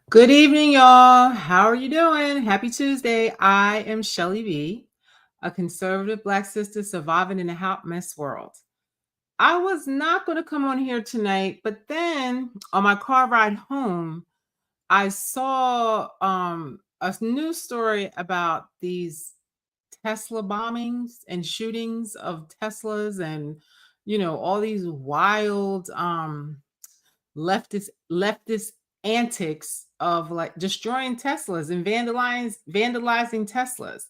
Good evening, y'all. How are you doing? Happy Tuesday. I am Shelly B, a conservative Black sister surviving in a hot mess world. I was not going to come on here tonight, but then on my car ride home, I saw a news story about these Tesla bombings and shootings of Teslas and all these wild leftist antics of like destroying Teslas and vandalizing Teslas.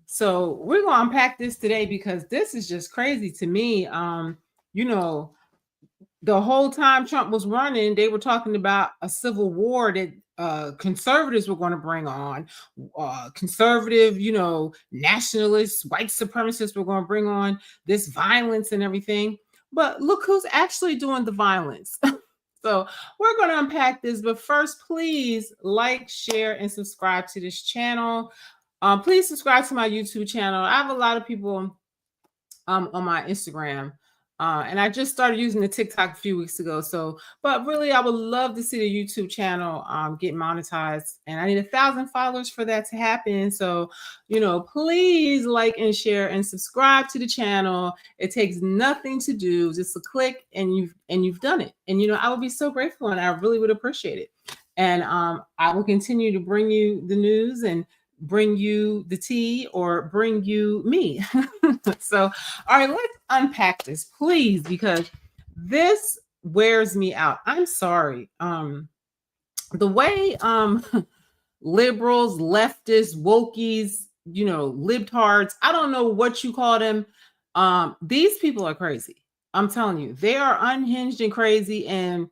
So we're gonna unpack this today because this is just crazy to me. You know, the whole time Trump was running, they were talking about a civil war that conservatives were going to bring on. Conservative, nationalists, white supremacists were going to bring on this violence and everything. But look who's actually doing the violence. So we're going to unpack this, but first, please like, share, and subscribe to this channel. Please subscribe to my YouTube channel. I have a lot of people on my Instagram, and I just started using the TikTok a few weeks ago. So, but really, I would love to see the YouTube channel get monetized, and I need 1,000 followers for that to happen. So, please like and share and subscribe to the channel. It takes nothing to do, just a click, and you've done it. And I would be so grateful, and I really would appreciate it. And I will continue to bring you the news and bring you the tea or bring you me. So, all right, let's unpack this, please, because this wears me out. I'm sorry. The way liberals, leftists, wokies, libtards, I don't know what you call them. These people are crazy. I'm telling you, they are unhinged and crazy. And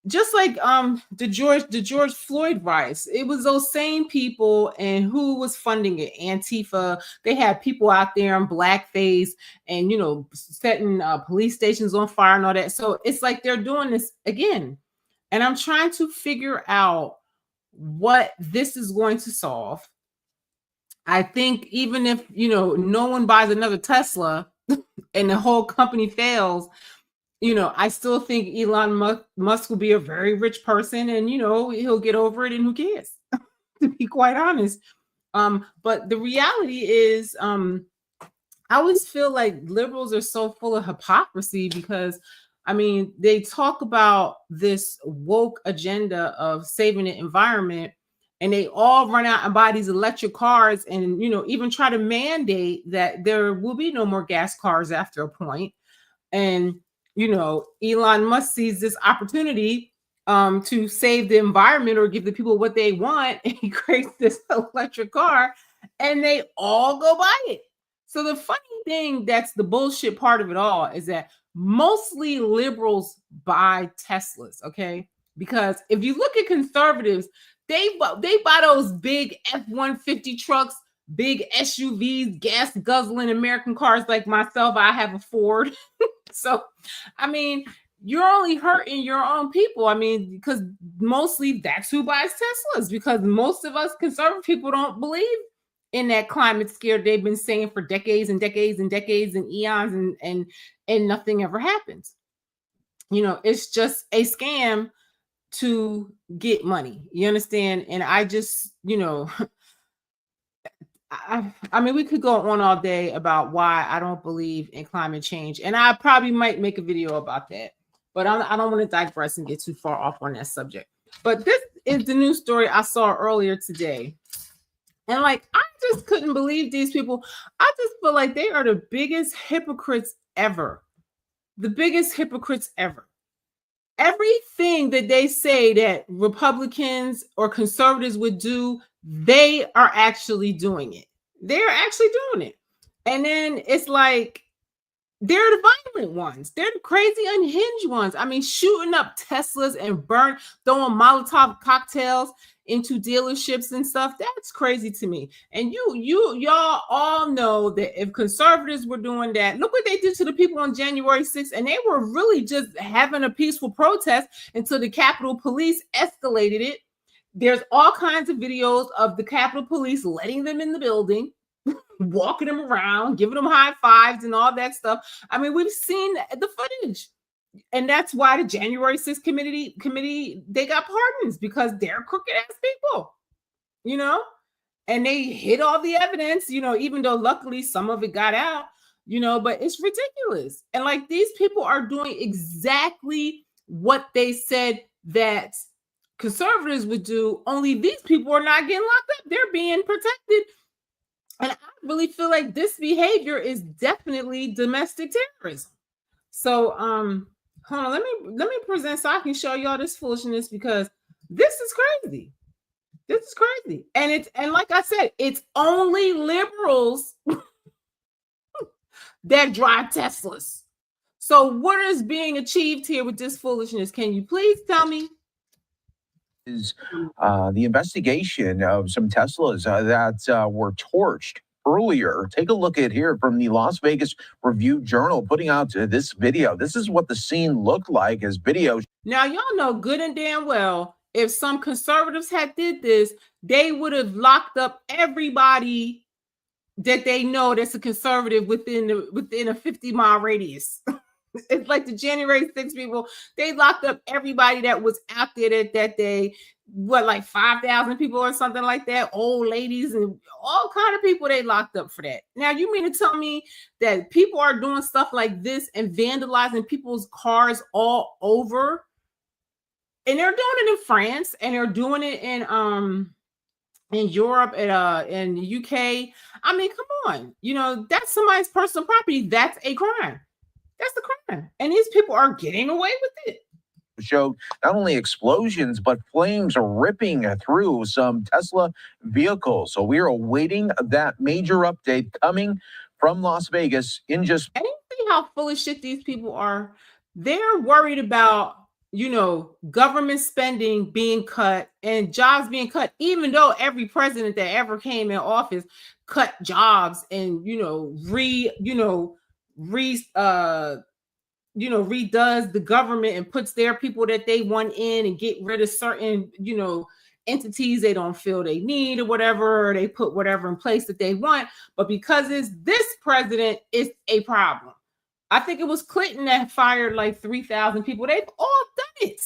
just like the George Floyd riots, it was those same people, and who was funding it? Antifa. They had people out there in blackface and setting police stations on fire and all that. So it's like they're doing this again, and I'm trying to figure out what this is going to solve. I think even if no one buys another Tesla and the whole company fails, I still think Elon Musk will be a very rich person, and he'll get over it, and who cares? To be quite honest. But the reality is, I always feel like liberals are so full of hypocrisy because, I mean, they talk about this woke agenda of saving the environment, and they all run out and buy these electric cars, and even try to mandate that there will be no more gas cars after a point. And Elon Musk sees this opportunity to save the environment or give the people what they want, and he creates this electric car, and they all go buy it. So the funny thing, that's the bullshit part of it all, is that mostly liberals buy Teslas, okay? Because if you look at conservatives, they buy those big F-150 trucks, big SUVs, gas guzzling American cars like myself. I have a Ford. So, I mean, you're only hurting your own people. I mean, because mostly that's who buys Teslas, because most of us conservative people don't believe in that climate scare they've been saying for decades and decades and decades and eons, and nothing ever happens. It's just a scam to get money. You understand? And I just, I mean, we could go on all day about why I don't believe in climate change, and I probably might make a video about that, but I don't want to digress and get too far off on that subject. But this is the news story I saw earlier today, and like, I just couldn't believe these people. I just feel like they are the biggest hypocrites ever. The biggest hypocrites ever. Everything that they say that Republicans or conservatives would do, they are actually doing it. They're actually doing it. And then it's like, they're the violent ones. They're the crazy unhinged ones. I mean, shooting up Teslas and throwing Molotov cocktails into dealerships and stuff. That's crazy to me. And y'all all know that if conservatives were doing that, look what they did to the people on January 6th. And they were really just having a peaceful protest until the Capitol Police escalated it. There's all kinds of videos of the Capitol Police letting them in the building, walking them around, giving them high fives and all that stuff. I mean, we've seen the footage. And that's why the January 6th committee, they got pardons, because they're crooked ass people, you know, and they hid all the evidence, you know, even though luckily some of it got out, you know, but it's ridiculous. And like, these people are doing exactly what they said that conservatives would do, only these people are not getting locked up. They're being protected. And I really feel like this behavior is definitely domestic terrorism. So hold on, let me present so I can show y'all this foolishness, because this is crazy. This is crazy. And like I said, it's only liberals that drive Teslas. So what is being achieved here with this foolishness? Can you please tell me? Is the investigation of some Teslas that were torched earlier. Take a look at here from the Las Vegas Review-Journal putting out this video. This is what the scene looked like as video. Now, y'all know good and damn well, if some conservatives had did this, they would have locked up everybody that they know that's a conservative within a 50-mile radius. It's like the January 6th people, they locked up everybody that was out there that day. What, like 5,000 people or something like that? Old ladies and all kind of people they locked up for that. Now, you mean to tell me that people are doing stuff like this and vandalizing people's cars all over? And they're doing it in France, and they're doing it in Europe and in the UK. I mean, come on, you know, that's somebody's personal property. That's a crime. That's the crime. And these people are getting away with it. Showed not only explosions, but flames are ripping through some Tesla vehicles. So we're awaiting that major update coming from Las Vegas in just... And you see how full of shit these people are? They're worried about, you know, government spending being cut and jobs being cut, even though every president that ever came in office cut jobs and, redoes the government and puts their people that they want in and get rid of certain, entities they don't feel they need or whatever, or they put whatever in place that they want. But because it's this president, it's a problem. I think it was Clinton that fired like 3,000 people. They've all done it.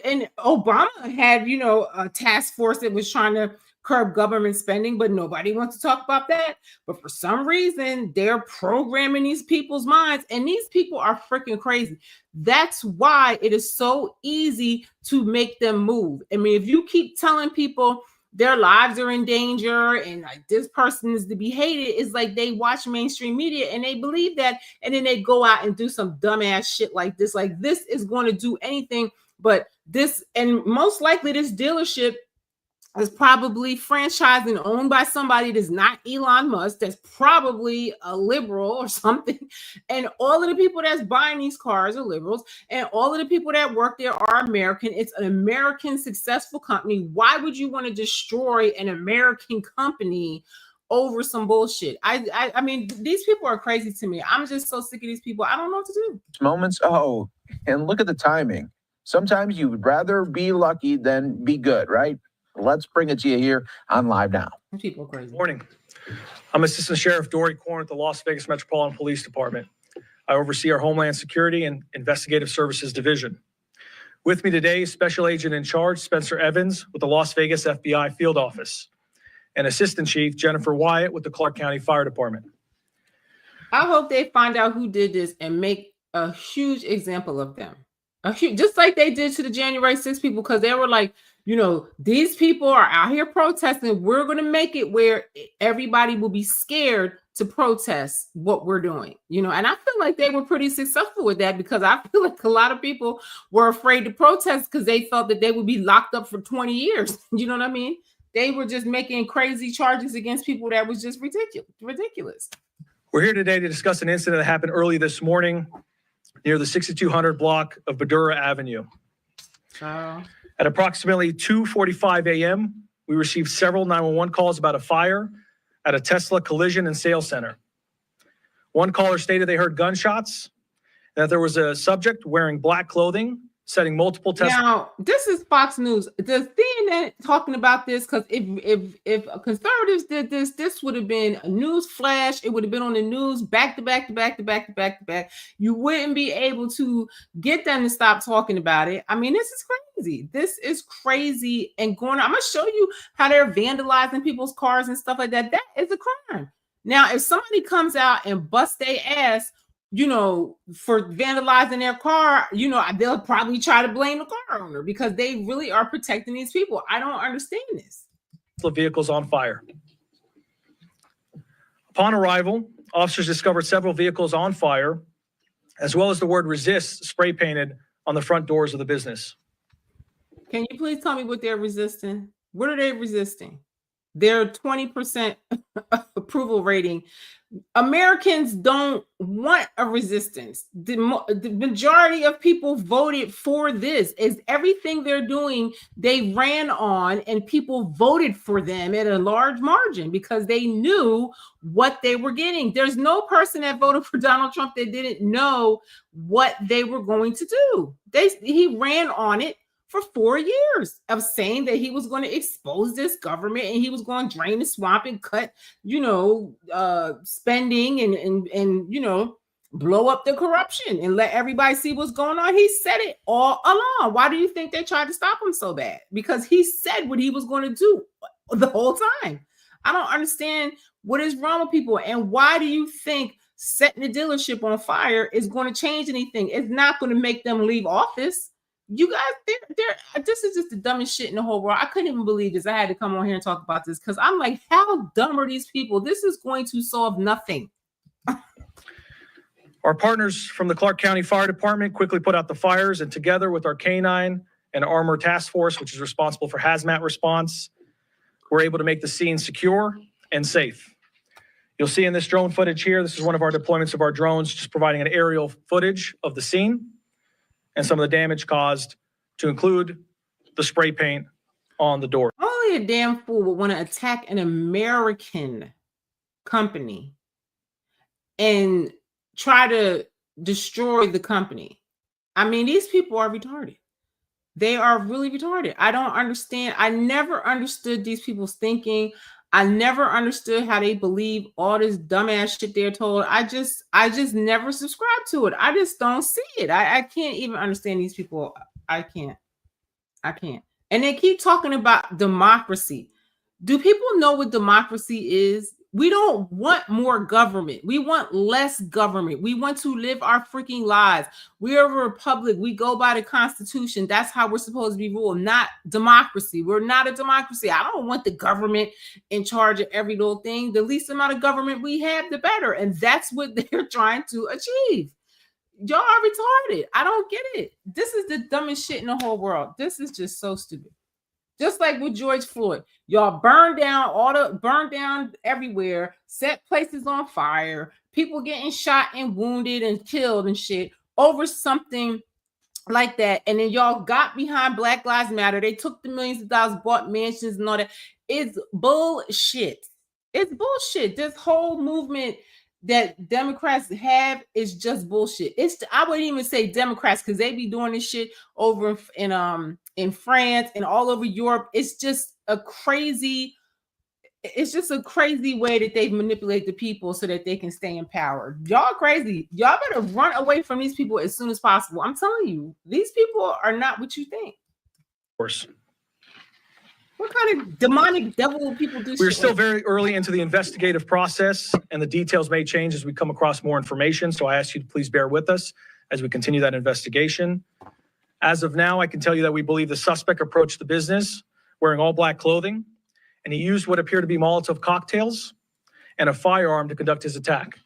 And Obama had, a task force that was trying to curb government spending, but nobody wants to talk about that. But for some reason, they're programming these people's minds, and these people are freaking crazy. That's why it is so easy to make them move. I mean, if you keep telling people their lives are in danger and like this person is to be hated, it's like they watch mainstream media and they believe that, and then they go out and do some dumbass shit like this. Like, this is going to do anything but this, and most likely this dealership is probably franchised and owned by somebody that's not Elon Musk, that's probably a liberal or something. And all of the people that's buying these cars are liberals, and all of the people that work there are American. It's an American successful company. Why would you want to destroy an American company over some bullshit? I mean, these people are crazy to me. I'm just so sick of these people. I don't know what to do. Moments. Oh, and look at the timing. Sometimes you would rather be lucky than be good, right? Let's bring it to you here on Live Now. People are crazy. Morning. I'm Assistant Sheriff Dory Korn at the Las Vegas Metropolitan Police Department. I oversee our Homeland Security and Investigative Services Division. With me today is Special Agent in Charge Spencer Evans with the Las Vegas FBI Field Office, and Assistant Chief Jennifer Wyatt with the Clark County Fire Department. I hope they find out who did this and make a huge example of them. Just like they did to the January 6th people, because they were like, these people are out here protesting. We're going to make it where everybody will be scared to protest what we're doing, and I feel like they were pretty successful with that, because I feel like a lot of people were afraid to protest because they felt that they would be locked up for 20 years. You know what I mean? They were just making crazy charges against people that was just ridiculous. We're here today to discuss an incident that happened early this morning near the 6200 block of Badura Avenue. At approximately 2:45 a.m., we received several 911 calls about a fire at a Tesla collision and sales center. One caller stated they heard gunshots, and that there was a subject wearing black clothing setting multiple Tesla. Now, this is Fox News. Does CNN talking about this? Because if conservatives did this, this would have been a news flash. It would have been on the news back to back to back to back to back to back. You wouldn't be able to get them to stop talking about it. I mean, this is crazy. This is crazy and going on. I'm gonna show you how they're vandalizing people's cars and stuff like that. That is a crime. Now, if somebody comes out and busts their ass, you know, for vandalizing their car, you know, they'll probably try to blame the car owner because they really are protecting these people. I don't understand this. Vehicles on fire. Upon arrival, officers discovered several vehicles on fire, as well as the word resist spray painted on the front doors of the business. Can you please tell me what they're resisting? What are they resisting? Their 20% approval rating. Americans don't want a resistance. The majority of people voted for this. Is everything they're doing, they ran on and people voted for them at a large margin because they knew what they were getting. There's no person that voted for Donald Trump that didn't know what they were going to do. He ran on it for 4 years of saying that he was going to expose this government and he was going to drain the swamp and cut, you know, spending and you know, blow up the corruption and let everybody see what's going on. He said it all along. Why do you think they tried to stop him so bad? Because he said what he was going to do the whole time. I don't understand what is wrong with people. And why do you think setting the dealership on fire is going to change anything? It's not going to make them leave office. You guys, this is just the dumbest shit in the whole world. I couldn't even believe this. I had to come on here and talk about this because I'm like, how dumb are these people? This is going to solve nothing. Our partners from the Clark County Fire Department quickly put out the fires, and together with our K-9 and Armor Task Force, which is responsible for hazmat response, we're able to make the scene secure and safe. You'll see in this drone footage here, this is one of our deployments of our drones, just providing an aerial footage of the scene and some of the damage caused, to include the spray paint on the door. Only a damn fool would want to attack an American company and try to destroy the company. I mean, these people are retarded. They are really retarded. I don't understand. I never understood these people's thinking. I never understood how they believe all this dumbass shit they're told. I just never subscribe to it. I just don't see it. I can't even understand these people. I can't. And they keep talking about democracy. Do people know what democracy is? We don't want more government. We want less government. We want to live our freaking lives. We are a republic. We go by the Constitution. That's how we're supposed to be ruled, not democracy. We're not a democracy. I don't want the government in charge of every little thing. The least amount of government we have, the better. And that's what they're trying to achieve. Y'all are retarded. I don't get it. This is the dumbest shit in the whole world. This is just so stupid. Just like with George Floyd, y'all burn down everywhere, set places on fire, people getting shot and wounded and killed and shit over something like that. And then y'all got behind Black Lives Matter. They took the millions of dollars, bought mansions and all that. It's bullshit. It's bullshit. This whole movement that Democrats have is just bullshit. I wouldn't even say Democrats because they be doing this shit over in France and all over Europe. It's just a crazy way that they manipulate the people so that they can stay in power. Y'all crazy. Y'all better run away from these people as soon as possible. I'm telling you, these people are not what you think. Of course. What kind of demonic devil people do? We're still very early into the investigative process, and the details may change as we come across more information. So I ask you to please bear with us as we continue that investigation. As of now, I can tell you that we believe the suspect approached the business wearing all black clothing, and he used what appear to be Molotov cocktails and a firearm to conduct his attack.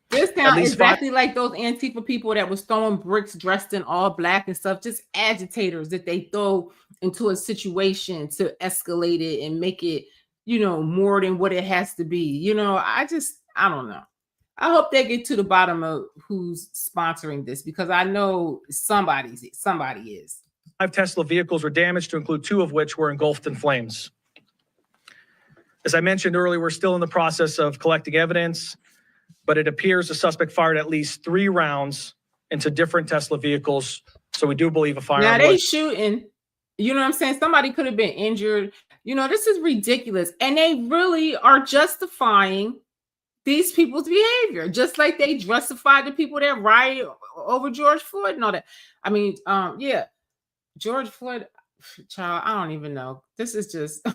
This sounds exactly like those Antifa people that was throwing bricks dressed in all black and stuff, just agitators that they throw into a situation to escalate it and make it, you know, more than what it has to be. You know, I don't know. I hope they get to the bottom of who's sponsoring this because I know somebody is. 5 Tesla vehicles were damaged, to include 2 of which were engulfed in flames. As I mentioned earlier, we're still in the process of collecting evidence, but it appears the suspect fired at least 3 rounds into different Tesla vehicles So we do believe a Now firearm they was. shooting, you know what I'm saying? Somebody could have been injured. You know, this is ridiculous. And they really are justifying these people's behavior, just like they justified the people that riot over George Floyd and all that. I mean, yeah, George Floyd, child, I don't even know. This is just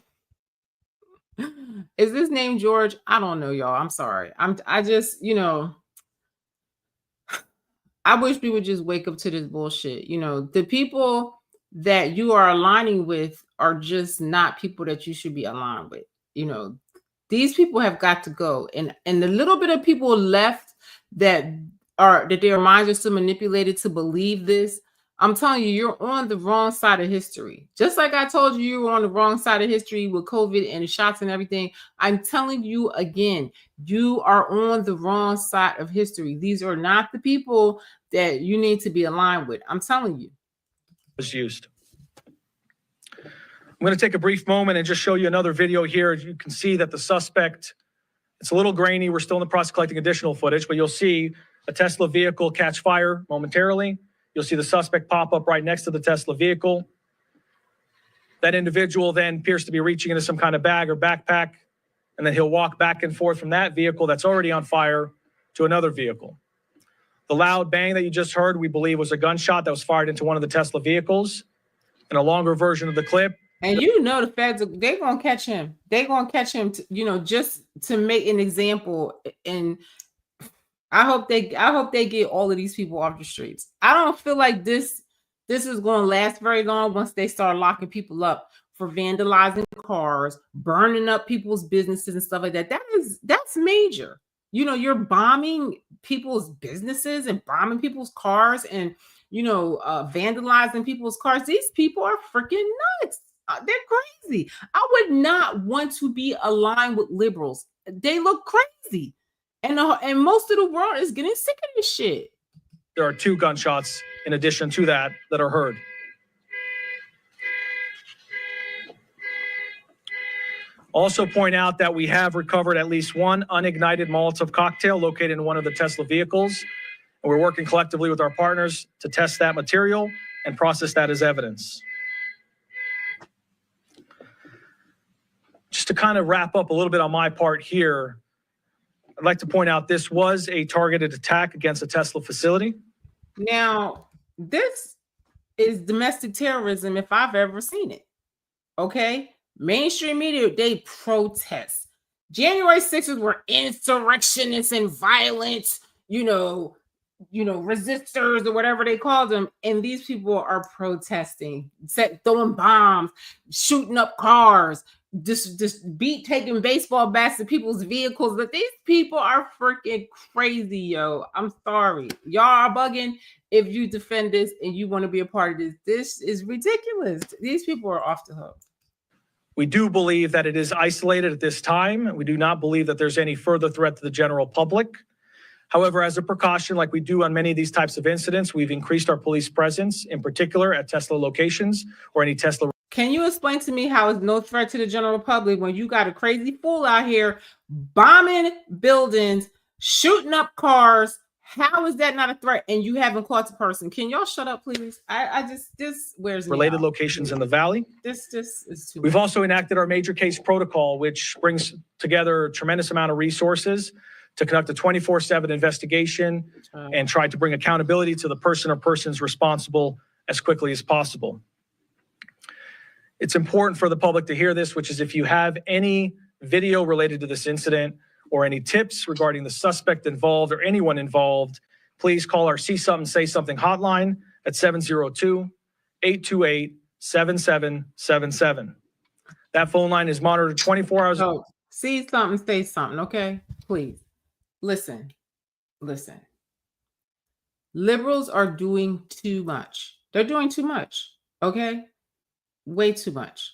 is this name George? I don't know, y'all. I'm sorry. I just, you know, I wish we would just wake up to this bullshit. You know, the people that you are aligning with are just not people that you should be aligned with. You know, these people have got to go. And the little bit of people left that their minds are still manipulated to believe this. I'm telling you, you're on the wrong side of history. Just like I told you, you were on the wrong side of history with COVID and shots and everything. I'm telling you again, you are on the wrong side of history. These are not the people that you need to be aligned with. I'm telling you. Was used. I'm going to take a brief moment and just show you another video here. You can see that the suspect, it's a little grainy. We're still in the process of collecting additional footage, but you'll see a Tesla vehicle catch fire momentarily. You'll see the suspect pop up right next to the Tesla vehicle. That individual then appears to be reaching into some kind of bag or backpack, and then he'll walk back and forth from that vehicle that's already on fire to another vehicle. The loud bang that you just heard, we believe, was a gunshot that was fired into one of the Tesla vehicles. In a longer version of the clip. And you know the feds, they're going to catch him. They're going to catch him, you know, just to make an example. And I hope they get all of these people off the streets. I don't feel like this is going to last very long once they start locking people up for vandalizing cars, burning up people's businesses and stuff like that. That's major. You know, you're bombing people's businesses and bombing people's cars and, you know, vandalizing people's cars. These people are freaking nuts. They're crazy. I would not want to be aligned with liberals. They look crazy. And most of the world is getting sick of this shit. There are 2 gunshots in addition to that are heard. Also point out that we have recovered at least 1 unignited Molotov cocktail located in one of the Tesla vehicles. And we're working collectively with our partners to test that material and process that as evidence. Just to kind of wrap up a little bit on my part here, I'd like to point out this was a targeted attack against a Tesla facility. Now, this is domestic terrorism if I've ever seen it. Okay? Mainstream media, they protest. January 6th were insurrectionists and violent, you know, resistors or whatever they call them. And these people are protesting, throwing bombs, shooting up cars, just taking baseball bats to people's vehicles. But these people are freaking crazy, yo. I'm sorry. Y'all are bugging if you defend this and you want to be a part of this. This is ridiculous. These people are off the hook. We do believe that it is isolated at this time. We do not believe that there's any further threat to the general public. However, as a precaution, like we do on many of these types of incidents, we've increased our police presence, in particular at Tesla locations or any Tesla. Can you explain to me how it's no threat to the general public when you got a crazy fool out here bombing buildings, shooting up cars? How is that not a threat? And you haven't caught the person. Can y'all shut up, please? This wears me related out. Locations in the Valley. This is too We've much. also enacted our major case protocol, which brings together a tremendous amount of resources to conduct a 24/7 investigation and try to bring accountability to the person or persons responsible as quickly as possible. It's important for the public to hear this, which is if you have any video related to this incident or any tips regarding the suspect involved or anyone involved, please call our See Something, Say Something hotline at 702-828-7777. That phone line is monitored 24 hours. So, see something, say something, okay? Please. Listen. Liberals are doing too much. They're doing too much, okay? Way too much.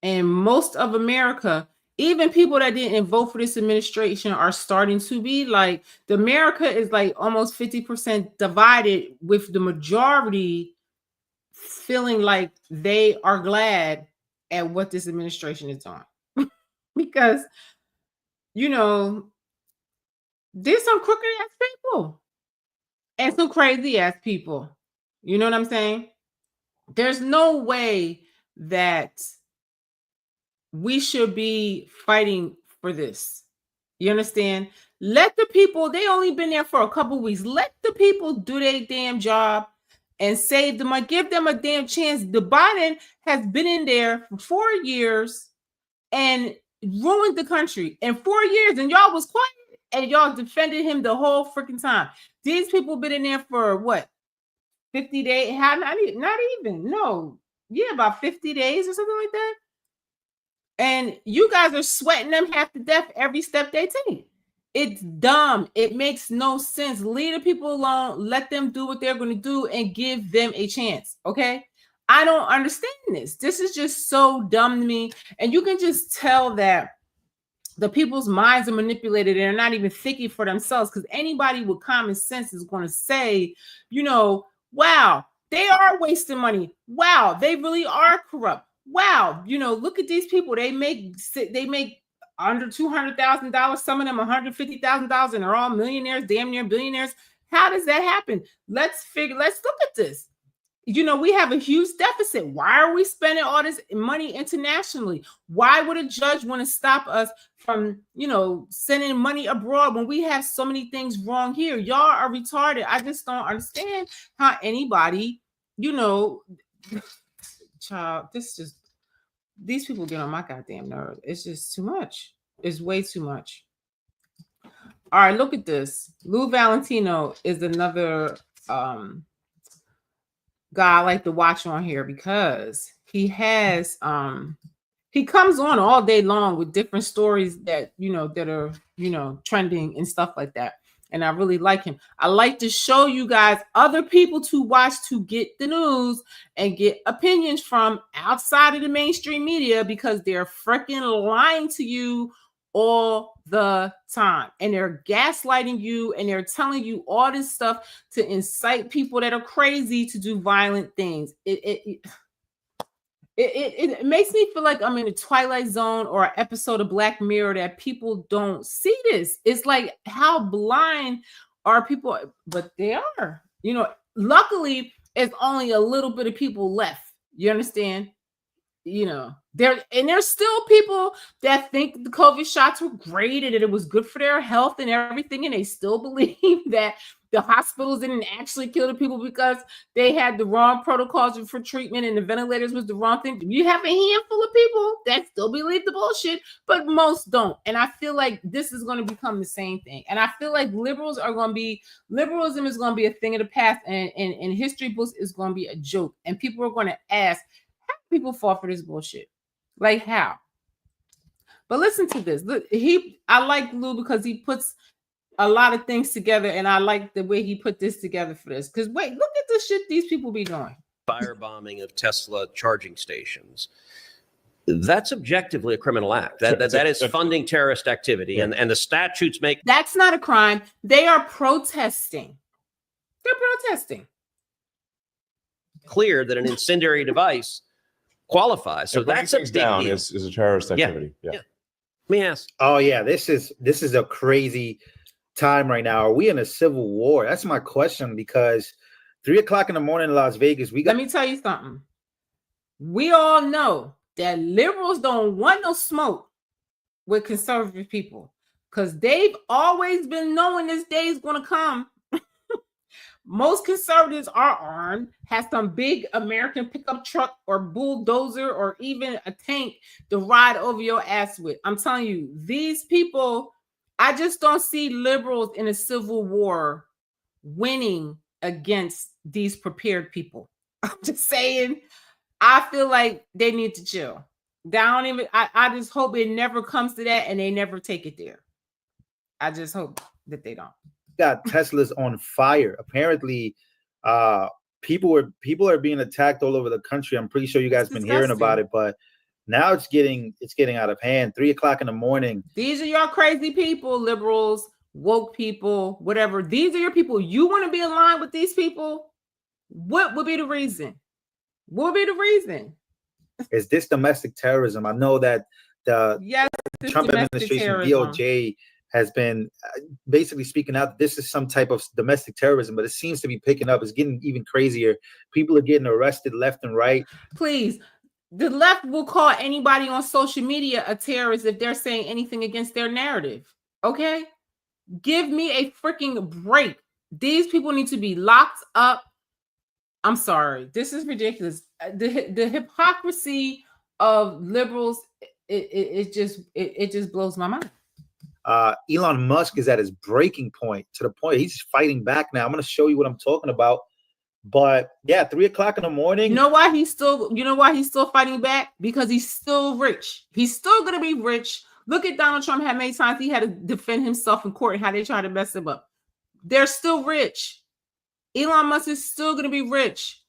And most of America, even people that didn't vote for this administration, are starting to be like, the America is like almost 50% divided, with the majority feeling like they are glad at what this administration is on. Because, you know, there's some crooked ass people and some crazy ass people. You know what I'm saying? There's no way that we should be fighting for this. You understand? Let the people, they only been there for a couple weeks. Let the people do their damn job and save them. Give them a damn chance. The Biden has been in there for 4 years and ruined the country in 4 years, and y'all was quiet and y'all defended him the whole freaking time. These people been in there for what, 50 days? Not even, no, yeah, about 50 days or something like that. And you guys are sweating them half to death every step they take. It's dumb. It makes no sense. Leave the people alone. Let them do what they're going to do and give them a chance. Okay? I don't understand this. This is just so dumb to me. And you can just tell that the people's minds are manipulated and they're not even thinking for themselves, because anybody with common sense is going to say, you know, wow, they are wasting money. Wow, they really are corrupt. Wow, you know, look at these people. They make under $200,000. Some of them $150,000, and they're all millionaires, damn near billionaires. How does that happen? Let's look at this. You know, we have a huge deficit. Why are we spending all this money internationally? Why would a judge want to stop us from, you know, sending money abroad when we have so many things wrong here? Y'all are retarded. I just don't understand how anybody, you know, child, these people get on my goddamn nerves. It's just too much. It's way too much. All right, look at this. Lou Valentino is another guy I like to watch on here, because he has he comes on all day long with different stories that, you know, that are, you know, trending and stuff like that. And I really like him. I like to show you guys other people to watch to get the news and get opinions from outside of the mainstream media, because they're freaking lying to you all the time, and they're gaslighting you, and they're telling you all this stuff to incite people that are crazy to do violent things. It makes me feel like I'm in a Twilight Zone or an episode of Black Mirror, that people don't see this. It's like, how blind are people? But they are. You know, luckily, it's only a little bit of people left. You understand? You know, there's still people that think the COVID shots were great and that it was good for their health and everything, and they still believe that the hospitals didn't actually kill the people because they had the wrong protocols for treatment and the ventilators was the wrong thing. You have a handful of people that still believe the bullshit, but most don't. And I feel like this is going to become the same thing. And I feel like liberalism is going to be a thing of the past, and history books is going to be a joke. And people are going to ask, how do people fall for this bullshit? Like, how? But listen to this. Look, I like Lou because he puts a lot of things together, and I like the way he put this together for this. Because wait, look at the shit these people be doing. Firebombing of Tesla charging stations. That's objectively a criminal act. That is funding terrorist activity, yeah. and the statutes make that's not a crime. They are protesting. They're protesting. Clear that an incendiary device qualifies. So that's a big down deal. Is a terrorist activity. Yeah. Let me ask. Oh yeah, this is a crazy time right now. Are we in a civil war? That's my question, because 3 o'clock in the morning in Las Vegas, let me tell you something. We all know that liberals don't want no smoke with conservative people, because they've always been knowing this day is going to come. Most conservatives are armed, have some big American pickup truck or bulldozer or even a tank to ride over your ass with. I'm telling you, these people, I just don't see liberals in a civil war winning against these prepared people. I'm just saying, I feel like they need to chill. I just hope it never comes to that and they never take it there. I just hope that they don't. Got Teslas on fire. Apparently, people are being attacked all over the country. I'm pretty sure you guys been hearing about it, but now it's getting out of hand. 3 o'clock in the morning. These are your crazy people, liberals, woke people, whatever. These are your people. You want to be aligned with these people? What would be the reason? What would be the reason? Is this domestic terrorism? I know that the Trump administration, DOJ, has been basically speaking out that this is some type of domestic terrorism, but it seems to be picking up. It's getting even crazier. People are getting arrested left and right. Please, the left will call anybody on social media a terrorist if they're saying anything against their narrative. Okay? Give me a freaking break. These people need to be locked up. I'm sorry. This is ridiculous. The hypocrisy of liberals, it just blows my mind. Elon Musk is at his breaking point, to the point he's fighting back now. I'm going to show you what I'm talking about. But yeah, 3 o'clock in the morning. You know why he's still fighting back? Because he's still rich. He's still going to be rich. Look at Donald Trump, how many times he had to defend himself in court and how they tried to mess him up. They're still rich. Elon Musk is still going to be rich.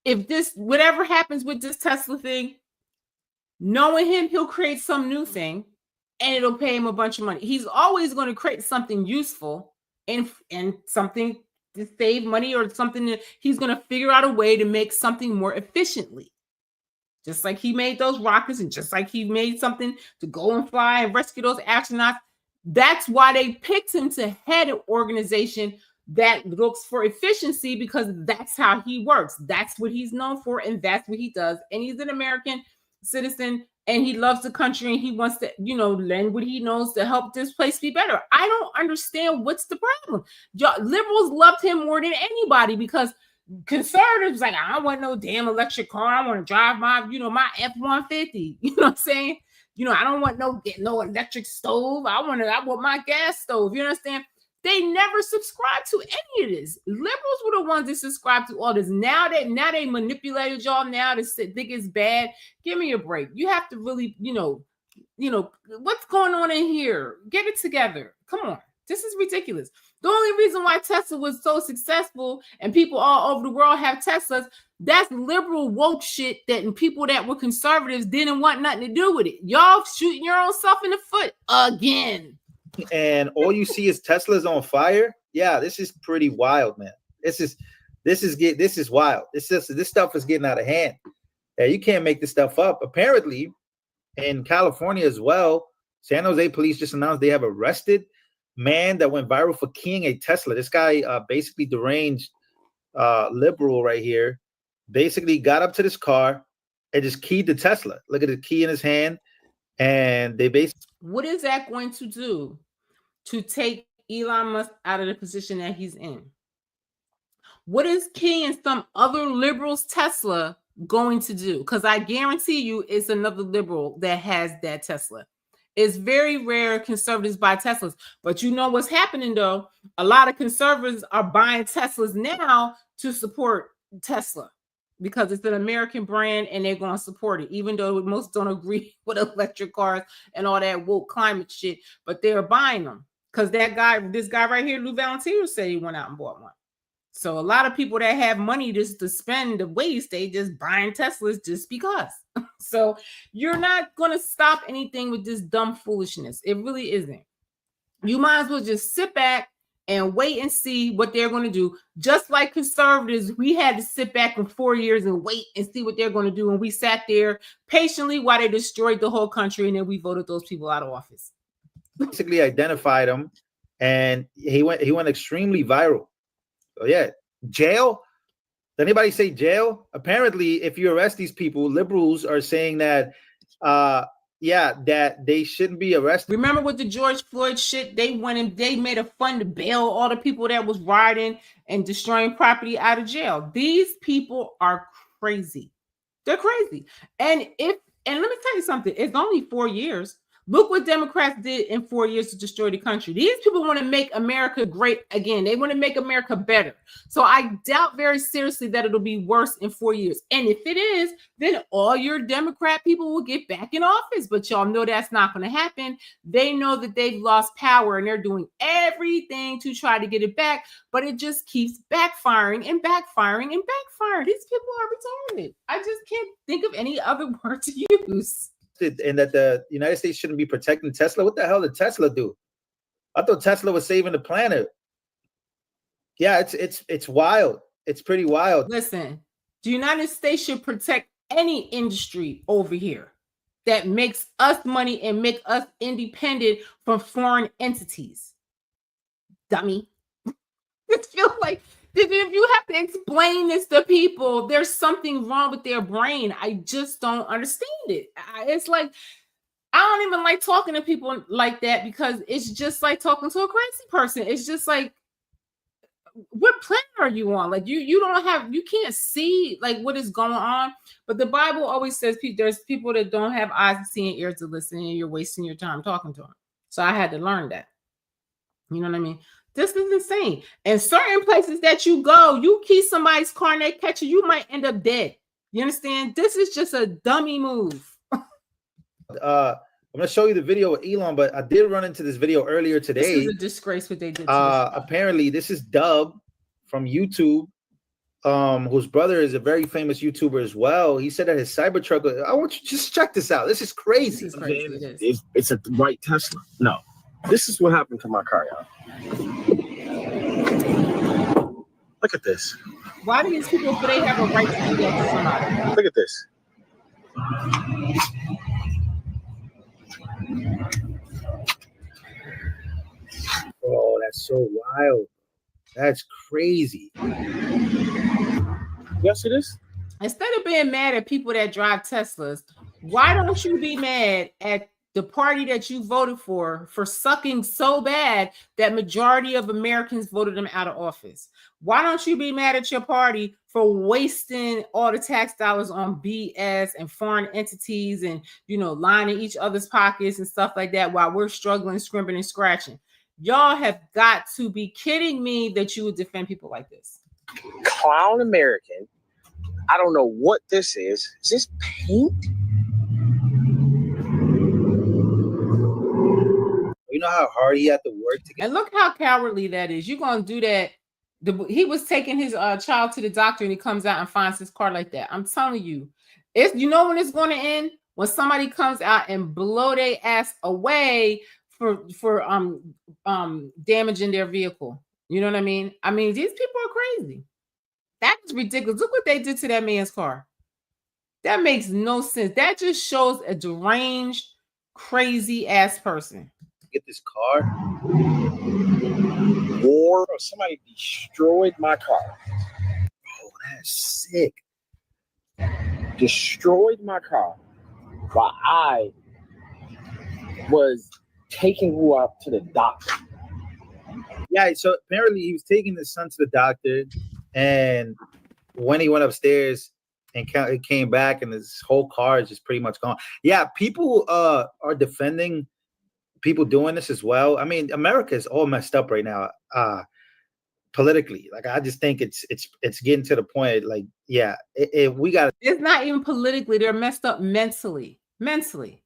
If whatever happens with this Tesla thing, knowing him, he'll create some new thing and it'll pay him a bunch of money. He's always going to create something useful and something to save money, or something that he's going to figure out a way to make something more efficiently. Just like he made those rockets, and just like he made something to go and fly and rescue those astronauts. That's why they picked him to head an organization that looks for efficiency, because that's how he works. That's what he's known for, and that's what he does. And he's an American citizen, and he loves the country, and he wants to, lend what he knows to help this place be better. I don't understand what's the problem. Liberals loved him more than anybody, because conservatives like, I don't want no damn electric car. I want to drive my, my F-150. You know what I'm saying? I don't want no electric stove. I want my gas stove. You understand? They never subscribed to any of this. Liberals were the ones that subscribed to all this. Now they manipulated y'all. Now they think it's bad. Give me a break. You have to really, what's going on in here? Get it together. Come on. This is ridiculous. The only reason why Tesla was so successful and people all over the world have Teslas, that's liberal woke shit that people that were conservatives didn't want nothing to do with it. Y'all shooting your own self in the foot again. And all you see is Tesla's on fire. Yeah, this is pretty wild, man. This is wild. This stuff is getting out of hand. Yeah, you can't make this stuff up. Apparently, in California as well, San Jose police just announced they have arrested man that went viral for keying a Tesla. This guy, basically deranged liberal right here, basically got up to this car and just keyed the Tesla. Look at the key in his hand. And they basically... What is that going to do to take Elon Musk out of the position that he's in? What is keying some other liberal's Tesla going to do? Because I guarantee you it's another liberal that has that Tesla. It's very rare conservatives buy Teslas. But you know what's happening, though? A lot of conservatives are buying Teslas now to support Tesla, because it's an American brand and they're going to support it, even though most don't agree with electric cars and all that woke climate shit. But they're buying them because this guy right here, Lou Valentino, said he went out and bought one. So a lot of people that have money just to spend the waste, they just buying Teslas just because. So you're not going to stop anything with this dumb foolishness. It really isn't. You might as well just sit back and wait and see what they're going to do. Just like conservatives, we had to sit back for 4 years and wait and see what they're going to do. And we sat there patiently while they destroyed the whole country. And then we voted those people out of office. Basically identified him, and he went extremely viral. So yeah, jail. Did anybody say jail? Apparently, if you arrest these people, liberals are saying that, that they shouldn't be arrested. Remember with the George Floyd shit, they made a fund to bail all the people that was rioting and destroying property out of jail. These people are crazy. They're crazy. And let me tell you something, it's only 4 years. Look what Democrats did in 4 years to destroy the country. These people want to make America great again. They want to make America better. So I doubt very seriously that it'll be worse in 4 years. And if it is, then all your Democrat people will get back in office. But y'all know that's not going to happen. They know that they've lost power and they're doing everything to try to get it back. But it just keeps backfiring and backfiring and backfiring. These people are retarded. I just can't think of any other word to use. And that the United States shouldn't be protecting Tesla. What the hell did Tesla do? I thought Tesla was saving the planet. Yeah, it's wild. It's pretty wild. Listen, the United States should protect any industry over here. that makes us money and make us independent from foreign entities. Dummy. It feels like if you have to explain this to people, there's something wrong with their brain. I just don't understand it. It's like, I don't even like talking to people like that because it's just like talking to a crazy person. It's just like, what planet are you on? Like you can't see like what is going on. But the Bible always says there's people that don't have eyes to see and ears to listen, and you're wasting your time talking to them. So I had to learn that. You know what I mean? This is insane. And certain places that you go, you keep somebody's car and they catch you, you might end up dead. You understand? This is just a dummy move. I'm gonna show you the video with Elon, but I did run into this video earlier today. This is a disgrace what they did. Apparently, this is Dub from YouTube, whose brother is a very famous YouTuber as well. He said that his Cybertruck. I want you to just check this out. This is crazy. This is crazy. It's a white Tesla. No, this is what happened to my car, y'all. Look at this. Why do these people feel they have a right to do that to somebody? Look at this. Oh, that's so wild. That's crazy. Yes, it is. Instead of being mad at people that drive Teslas, why don't you be mad at the party that you voted for sucking so bad that majority of Americans voted them out of office? Why don't you be mad at your party for wasting all the tax dollars on BS and foreign entities and, lining each other's pockets and stuff like that while we're struggling, scrimping and scratching? Y'all have got to be kidding me that you would defend people like this. Clown American. I don't know what this is. Is this paint? You know how hard he had to work to get. And look how cowardly that is. You're going to do that. He was taking his child to the doctor and he comes out and finds his car like that. I'm telling you, when it's going to end? When somebody comes out and blow their ass away for damaging their vehicle. You know what I mean? I mean, these people are crazy. That is ridiculous. Look what they did to that man's car. That makes no sense. That just shows a deranged, crazy ass person. Get this car. War or somebody destroyed my car. Oh, that's sick. Destroyed my car while I was taking who up to the doctor. Yeah, so apparently he was taking his son to the doctor, and when he went upstairs and came back, and his whole car is just pretty much gone. Yeah, people are defending people doing this as well. I mean, America is all messed up right now, politically. Like, I just think it's getting to the point. Like, yeah, we got. It's not even politically; they're messed up mentally. Mentally.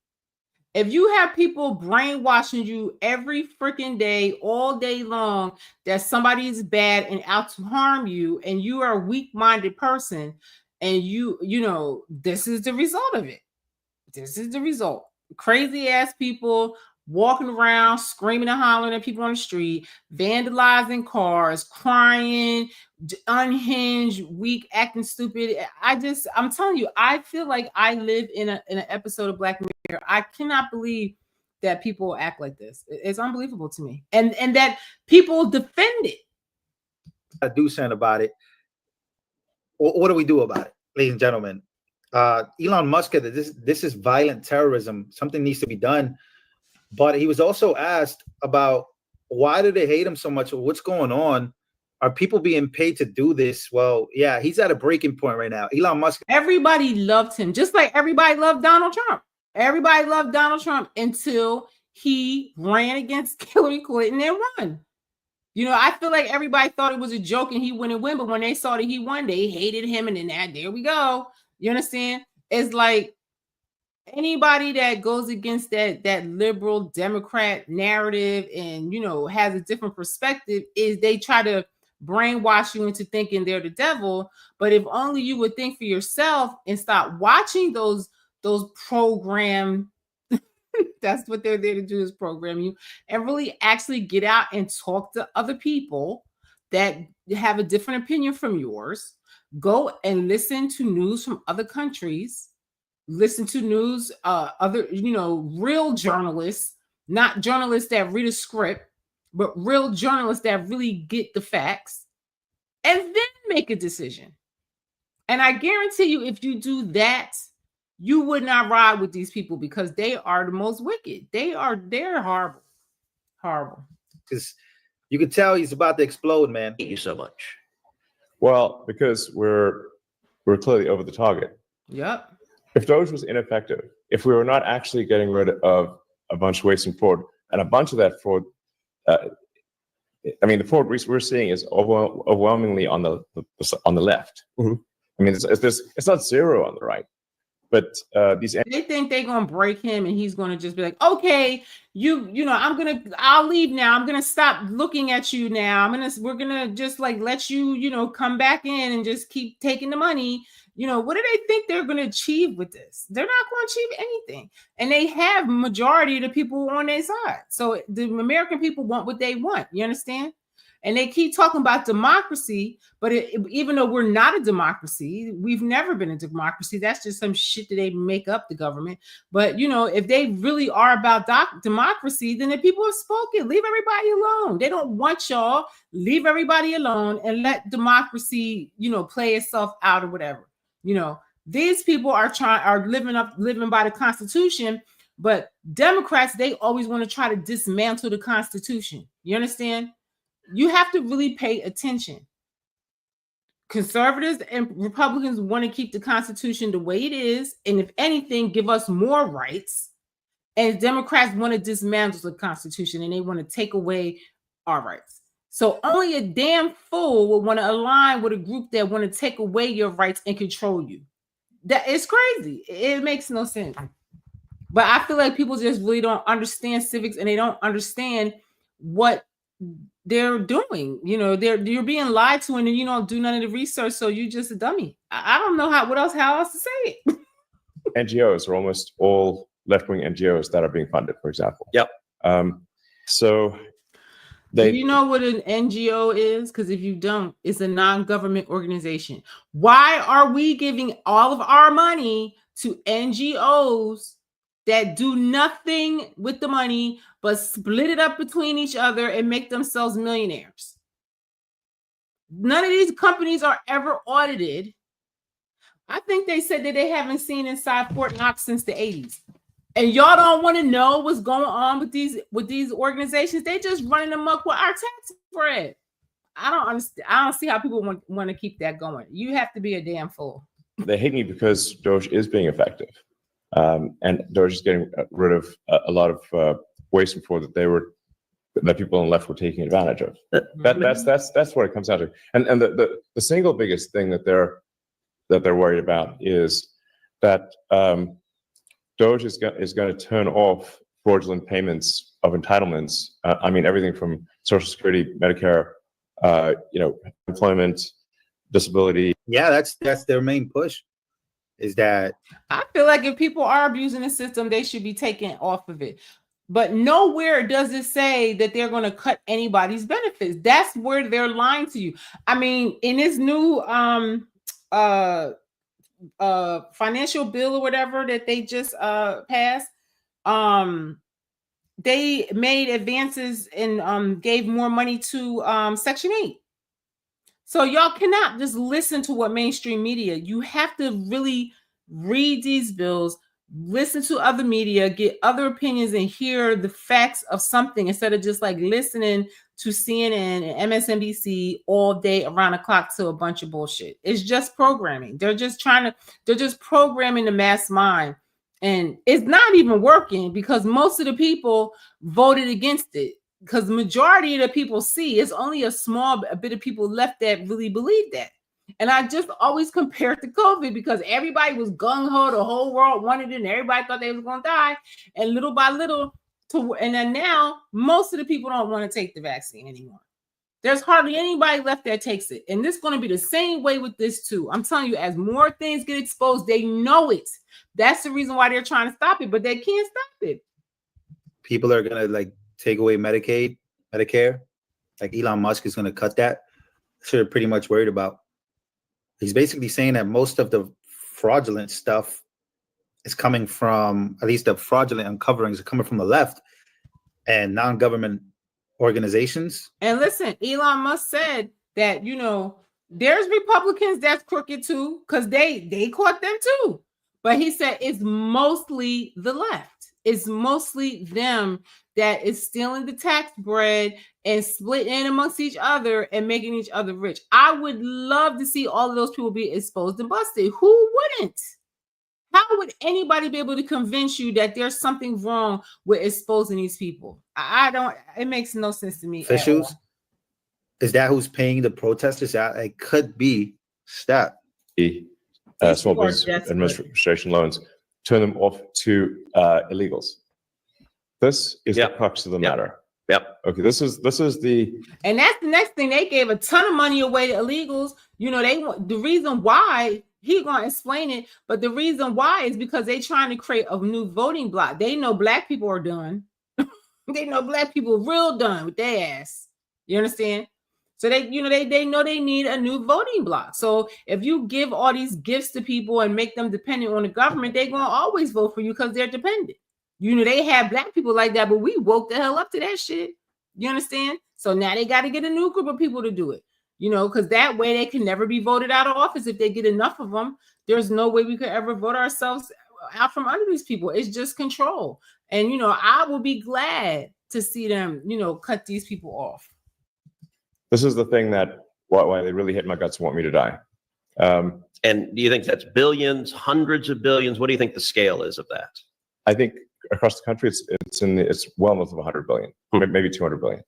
If you have people brainwashing you every freaking day, all day long, that somebody is bad and out to harm you, and you are a weak-minded person, and this is the result of it. This is the result. Crazy ass people walking around, screaming and hollering at people on the street, vandalizing cars, crying, unhinged, weak, acting stupid. I'm telling you, I feel like I live in an episode of Black Mirror. I cannot believe that people act like this. It's unbelievable to me. And that people defend it. I do something about it. What do we do about it, ladies and gentlemen? Elon Musk said that this is violent terrorism. Something needs to be done. But he was also asked about why do they hate him so much? What's going on? Are people being paid to do this? Well, yeah, he's at a breaking point right now. Elon Musk. Everybody loved him, just like everybody loved Donald Trump. Everybody loved Donald Trump until he ran against Hillary Clinton and won. I feel like everybody thought it was a joke and he wouldn't win, but when they saw that he won, they hated him, and then there we go. You understand? It's like anybody that goes against that liberal Democrat narrative and has a different perspective, is they try to brainwash you into thinking they're the devil. But if only you would think for yourself and stop watching those program. That's what they're there to do, is program you, and really actually get out and talk to other people that have a different opinion from yours. Go and listen to news from other countries. listen to news, other, real journalists, not journalists that read a script, but real journalists that really get the facts, and then make a decision. And I guarantee you, if you do that, you would not ride with these people because they are the most wicked. They're horrible. Horrible. Because you could tell he's about to explode, man. Thank you so much. Well, because we're clearly over the target. Yep. If Doge was ineffective, if we were not actually getting rid of a bunch of waste and fraud, and a bunch of that fraud, the fraud we're seeing is overwhelmingly on the left. Mm-hmm. I mean, it's not zero on the right, but they think they're gonna break him, and he's gonna just be like, okay, I'll leave now. I'm gonna stop looking at you now. We're gonna just like let you, come back in and just keep taking the money. What do they think they're gonna achieve with this? They're not gonna achieve anything, and they have majority of the people on their side. So the American people want what they want. You understand? And they keep talking about democracy, but even though we're not a democracy, we've never been a democracy. That's just some shit that they make up, the government. But, if they really are about democracy, then the people have spoken. Are everybody alone. They don't want y'all. Leave everybody alone and let democracy, play itself out or whatever. These people are living by the Constitution, but Democrats, they always want to try to dismantle the Constitution. You understand? You have to really pay attention. Conservatives and Republicans want to keep the Constitution the way it is, and if anything, give us more rights. And Democrats want to dismantle the Constitution, and they want to take away our rights. So only a damn fool would want to align with a group that want to take away your rights and control you. That is crazy. It makes no sense. But I feel like people just really don't understand civics, and they don't understand what they're doing. You're being lied to, and then you don't do none of the research, so you just a dummy. I don't know how else to say it. NGOs are almost all left-wing NGOs that are being funded, for example. Yep. So do you know what an NGO is? Because if you don't, it's a non-government organization. Why are we giving all of our money to NGOs that do nothing with the money but split it up between each other and make themselves millionaires? None of these companies are ever audited. I think they said that they haven't seen inside Fort Knox since the 80s. And y'all don't want to know what's going on with these organizations. They just running amok with our tax spread. I don't understand. I don't see how people want to keep that going. You have to be a damn fool. They hate me because Doge is being effective. And Doge is getting rid of a lot of waste and fraud that people on the left were taking advantage of. That's what it comes down to. And the single biggest thing that they're worried about is that Doge is going to turn off fraudulent payments of entitlements. Everything from Social Security, Medicare, employment, disability. Yeah, that's their main push. Is that I feel like if people are abusing the system, they should be taken off of it. But nowhere does it say that they're going to cut anybody's benefits. That's where they're lying to you. In this new financial bill or whatever that they just passed, they made advances and gave more money to Section 8. So y'all cannot just listen to what mainstream media. You have to really read these bills, listen to other media, get other opinions, and hear the facts of something instead of just like listening to CNN and MSNBC all day around the clock to a bunch of bullshit. It's just programming. They're just programming the mass mind. And it's not even working because most of the people voted against it. Because the majority of the people see, it's only a bit of people left that really believe that. And I just always compare it to COVID because everybody was gung-ho, the whole world wanted it, and everybody thought they was going to die. And little by little, and then now, most of the people don't want to take the vaccine anymore. There's hardly anybody left that takes it. And this is going to be the same way with this too. I'm telling you, as more things get exposed, they know it. That's the reason why they're trying to stop it, but they can't stop it. People are going to take away Medicare. Like Elon Musk is going to cut that. That's what they're pretty much worried about. He's basically saying that most of the fraudulent stuff is coming from, at least the fraudulent uncoverings are coming from the left and non-government organizations. And listen, Elon Musk said that, there's Republicans that's crooked too, because they caught them too. But he said it's mostly the left. It's mostly them that is stealing the tax bread and splitting amongst each other and making each other rich. I would love to see all of those people be exposed and busted. Who wouldn't? How would anybody be able to convince you that there's something wrong with exposing these people? I don't. It makes no sense to me. Officials, is that who's paying the protesters? It could be stat. Small Business Administration loans, turn them off to illegals. This is the crux of the matter. Yep. Okay. This is the. And that's the next thing. They gave a ton of money away to illegals. They want the reason why. He gonna explain it, but the reason why is because they trying to create a new voting block. They know black people are done. They know black people real done with their ass. You understand? So they know they need a new voting block. So if you give all these gifts to people and make them dependent on the government, they're gonna always vote for you because they're dependent. They have black people like that, but we woke the hell up to that shit. You understand? So now they got to get a new group of people to do it. Because that way they can never be voted out of office if they get enough of them. There's no way we could ever vote ourselves out from under these people. It's just control. And, I will be glad to see them, cut these people off. This is the thing that why they really hit my guts and want me to die. And do you think that's billions, hundreds of billions? What do you think the scale is of that? I think across the country, it's well north of 100 billion, maybe 200 billion.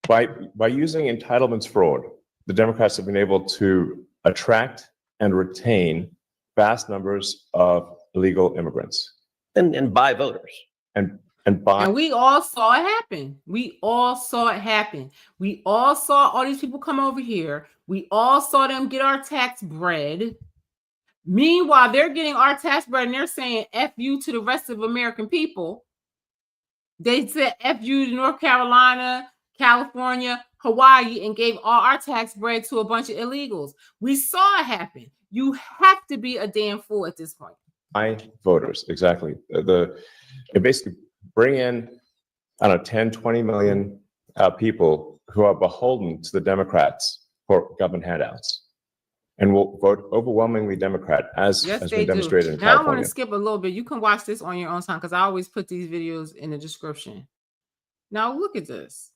By using entitlements fraud, the Democrats have been able to attract and retain vast numbers of illegal immigrants and buy voters and we all saw it happen. We all saw all these people come over here. We all saw them get our tax bread. Meanwhile, they're getting our tax bread and they're saying F you to the rest of American people. They said F you to North Carolina, California, Hawaii, and gave all our tax bread to a bunch of illegals. We saw it happen. You have to be a damn fool at this point. Voters, exactly. They basically bring in, 10, 20 million people who are beholden to the Democrats for government handouts and will vote overwhelmingly Democrat, as has been demonstrated in California. Now I want to skip a little bit. You can watch this on your own time because I always put these videos in the description. Now look at this.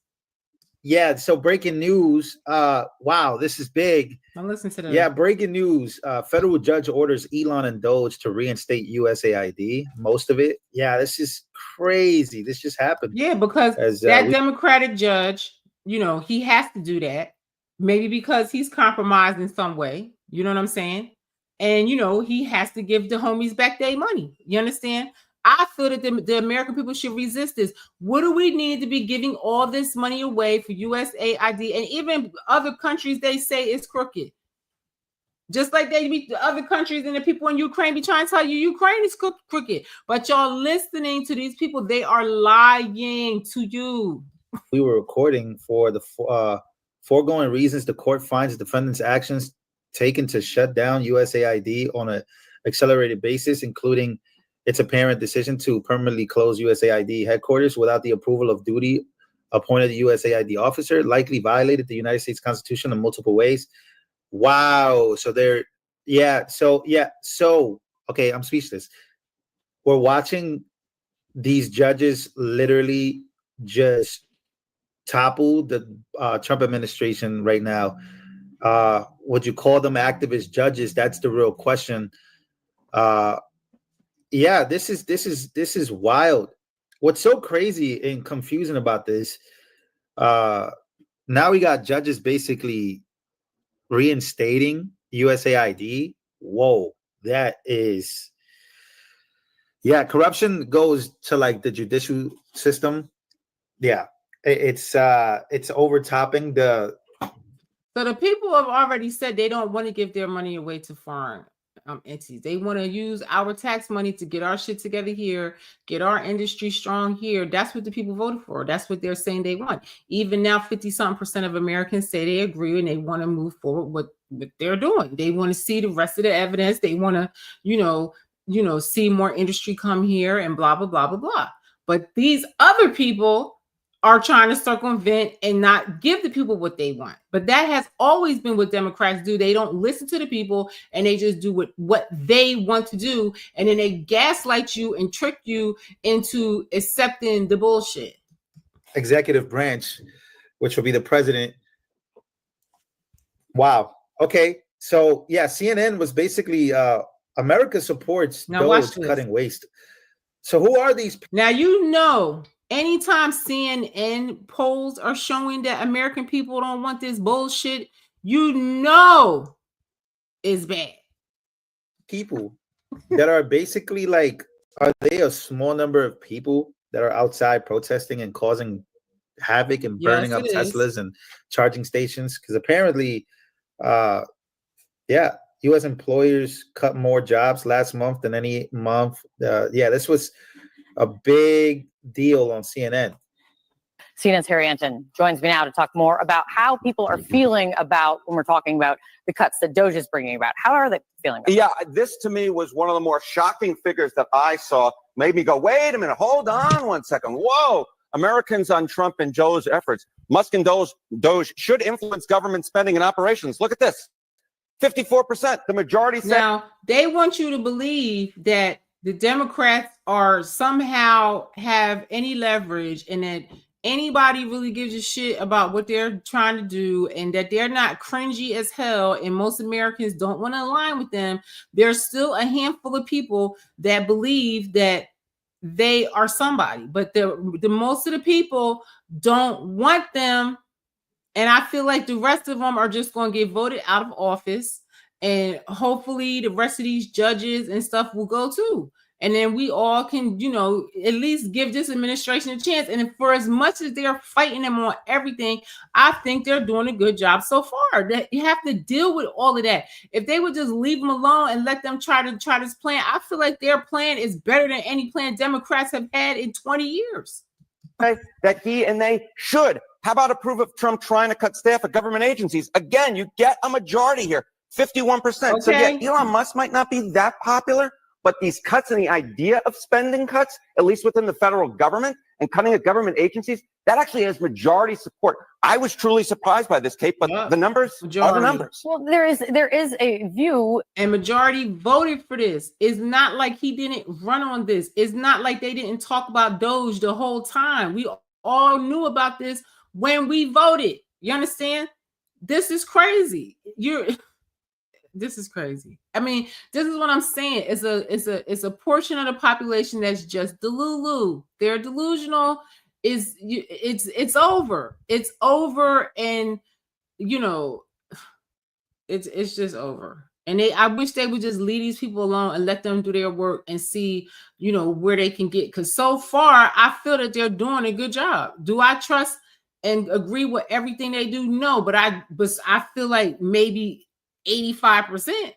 Yeah, so breaking news. Wow, this is big. Now listen to that. Yeah, breaking news. Federal judge orders Elon and Doge to reinstate USAID. Most of it. Yeah, this is crazy. This just happened. Yeah, because that Democratic judge, he has to do that. Maybe because he's compromised in some way. You know what I'm saying? And, he has to give the homies back their money. You understand? I feel that the American people should resist this. What do we need to be giving all this money away for USAID and even other countries they say is crooked? Just like they be other countries and the people in Ukraine be trying to tell you Ukraine is crooked. But y'all listening to these people, they are lying to you. We were recording for the foregoing reasons. The court finds defendants' actions taken to shut down USAID on an accelerated basis, including its apparent decision to permanently close USAID headquarters without the approval of duty appointed USAID officer, likely violated the United States Constitution in multiple ways. Wow. So okay, I'm speechless. We're watching these judges literally just topple the Trump administration right now. Would you call them activist judges? That's the real question. Yeah, this is wild. What's so crazy and confusing about this, now we got judges basically reinstating USAID. Whoa, that is, yeah, corruption goes to like the judicial system. Yeah, it's overtopping the. So the people have already said they don't want to give their money away to foreign entities. They want to use our tax money to get our shit together here, get our industry strong here. That's what the people voted for. That's what they're saying they want. Even now, 50-something% of Americans say they agree and they want to move forward with what they're doing. They want to see the rest of the evidence. They want to, see more industry come here and blah, blah, blah, blah, blah. But these other people are trying to circumvent and not give the people what they want. But that has always been what Democrats do. They don't listen to the people and they just do what they want to do. And then they gaslight you and trick you into accepting the bullshit. Executive branch, which will be the president. Wow. Okay. So yeah, CNN was basically America supports those cutting waste. So who are these people? Now, anytime CNN polls are showing that American people don't want this bullshit, it's bad. People that are basically like, are they a small number of people that are outside protesting and causing havoc and burning up Teslas and charging stations? Because apparently, U.S. employers cut more jobs last month than any month. This was a big deal on CNN. CNN's Harry Anton joins me now to talk more about how people are feeling about when we're talking about the cuts that Doge is bringing about. How are they feeling about this to me was one of the more shocking figures that I saw. Made me go, wait a minute, hold on one second. Whoa, Americans on Trump and Joe's efforts. Musk and Doge should influence government spending and operations. Look at this, 54%. The majority said. Now, they want you to believe that the Democrats are somehow have any leverage and that anybody really gives a shit about what they're trying to do and that they're not cringy as hell and most Americans don't want to align with them. There's still a handful of people that believe that they are somebody, but the most of the people don't want them. And I feel like the rest of them are just going to get voted out of office. And hopefully the rest of these judges and stuff will go too. And then we all can, at least give this administration a chance. And for as much as they're fighting them on everything, I think they're doing a good job so far. That you have to deal with all of that. If they would just leave them alone and let them try this plan, I feel like their plan is better than any plan Democrats have had in 20 years. That he and they should. How about approve of Trump trying to cut staff at government agencies? Again, you get a majority here, 51%. Okay. So yeah, Elon Musk might not be that popular, but these cuts and the idea of spending cuts, at least within the federal government and cutting at government agencies, that actually has majority support. I was truly surprised by this, Kate, but the numbers are the numbers. Well, there is a view. And majority voted for this. It's not like he didn't run on this. It's not like they didn't talk about Doge the whole time. We all knew about this when we voted. You understand? This is crazy. This is crazy. I mean, this is what I'm saying. It's a portion of the population that's just delulu. They're delusional. It's over. It's over, and it's just over. And I wish they would just leave these people alone and let them do their work and see, where they can get. Because so far, I feel that they're doing a good job. Do I trust and agree with everything they do? No, but I feel like maybe 85%.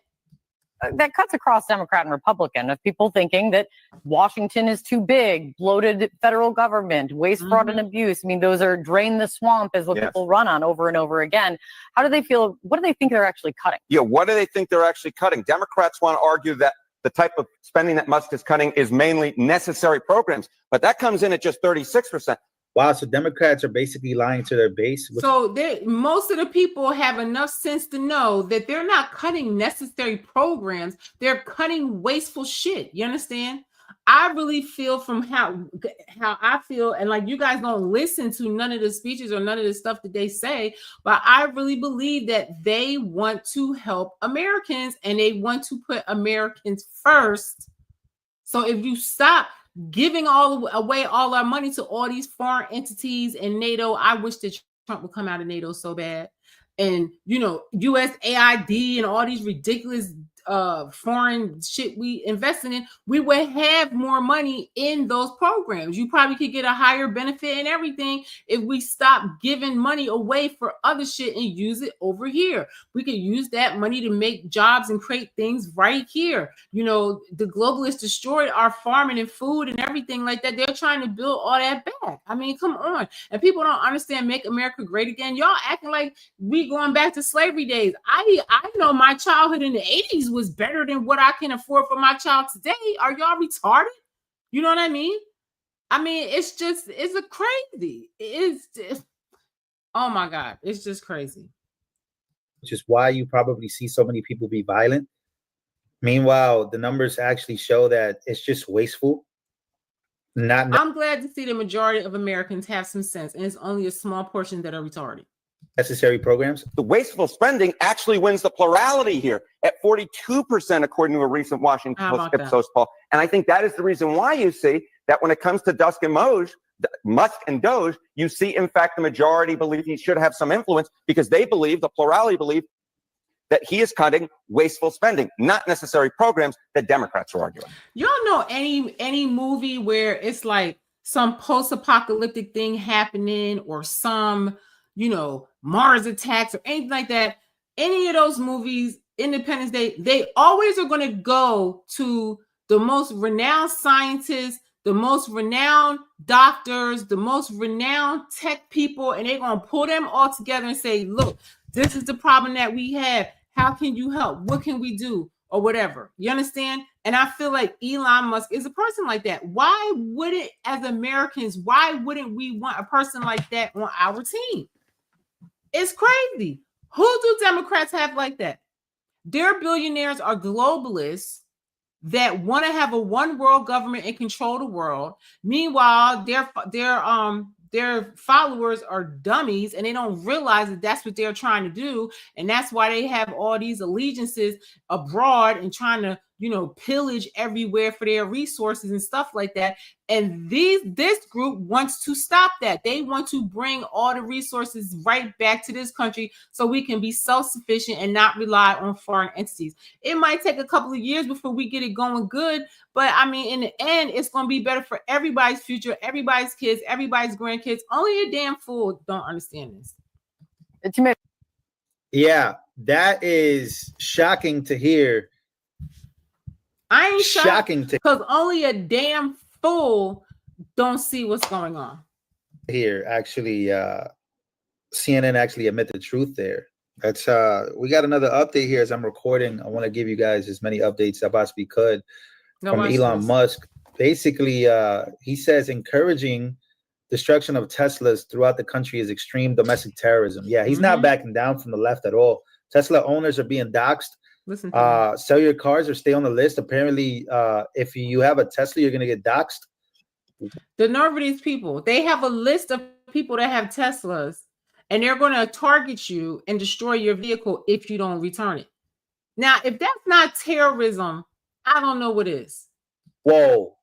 That cuts across Democrat and Republican of people thinking that Washington is too big, bloated federal government, waste, fraud, and abuse. I mean, those are drain the swamp is what people run on over and over again. How do they feel? What do they think they're actually cutting? Yeah, what do they think they're actually cutting? Democrats want to argue that the type of spending that Musk is cutting is mainly necessary programs, but that comes in at just 36%. Wow, so Democrats are basically lying to their base. So most of the people have enough sense to know that they're not cutting necessary programs. They're cutting wasteful shit. You understand? I really feel from how I feel, and like you guys don't listen to none of the speeches or none of the stuff that they say, but I really believe that they want to help Americans and they want to put Americans first. So if you stop giving away all our money to all these foreign entities and NATO. I wish that Trump would come out of NATO so bad. And, USAID and all these ridiculous foreign shit we invested in, we would have more money in those programs. You probably could get a higher benefit and everything if we stop giving money away for other shit and use it over here. We could use that money to make jobs and create things right here. You know, the globalists destroyed our farming and food and everything like that. They're trying to build all that back. I mean, come on. And people don't understand Make America Great Again. Y'all acting like we going back to slavery days. I know my childhood in the 80s was better than what I can afford for my child today. Are y'all retarded? You know what I mean? I mean, it's a crazy. It's just, oh my God, it's just crazy. Which is why you probably see so many people be violent. Meanwhile, the numbers actually show that it's just wasteful. I'm glad to see the majority of Americans have some sense, and it's only a small portion that are retarded. Necessary programs. The wasteful spending actually wins the plurality here at 42%, according to a recent Washington Post Ipsos poll. And I think that is the reason why you see that when it comes to Musk and Doge, you see, in fact, the majority believe he should have some influence because they believe, the plurality believe, that he is cutting wasteful spending, not necessary programs that Democrats are arguing. Y'all know any movie where it's like some post-apocalyptic thing happening or some, you know, Mars attacks or anything like that? Any of those movies, Independence Day, they always are going to go to the most renowned scientists, the most renowned doctors, the most renowned tech people, and they're going to pull them all together and say, look, this is the problem that we have. How can you help? What can we do? Or whatever. You understand? And I feel like Elon Musk is a person like that. Why wouldn't, as Americans, why wouldn't we want a person like that on our team? It's crazy. Who do Democrats have like that? Their billionaires are globalists that want to have a one world government and control the world. Meanwhile, their followers are dummies and they don't realize that that's what they're trying to do. And that's why they have all these allegiances abroad and trying to, you know, pillage everywhere for their resources and stuff like that. And this group wants to stop that. They want to bring all the resources right back to this country so we can be self-sufficient and not rely on foreign entities. It might take a couple of years before we get it going good, but I mean, in the end, it's going to be better for everybody's future, everybody's kids, everybody's grandkids. Only a damn fool don't understand this. Yeah, that is shocking to hear. I ain't shocking because only a damn fool don't see what's going on. Here, actually, CNN actually admit the truth there. That's we got another update here as I'm recording. I want to give you guys as many updates as I possibly could from Elon Musk. Basically, he says encouraging destruction of Teslas throughout the country is extreme domestic terrorism. Yeah, he's not backing down from the left at all. Tesla owners are being doxxed. Listen, sell your cars or stay on the list. Apparently, if you have a Tesla, you're going to get doxxed. The nerve of these people, they have a list of people that have Teslas and they're going to target you and destroy your vehicle if you don't return it. Now, if that's not terrorism, I don't know what is. Whoa.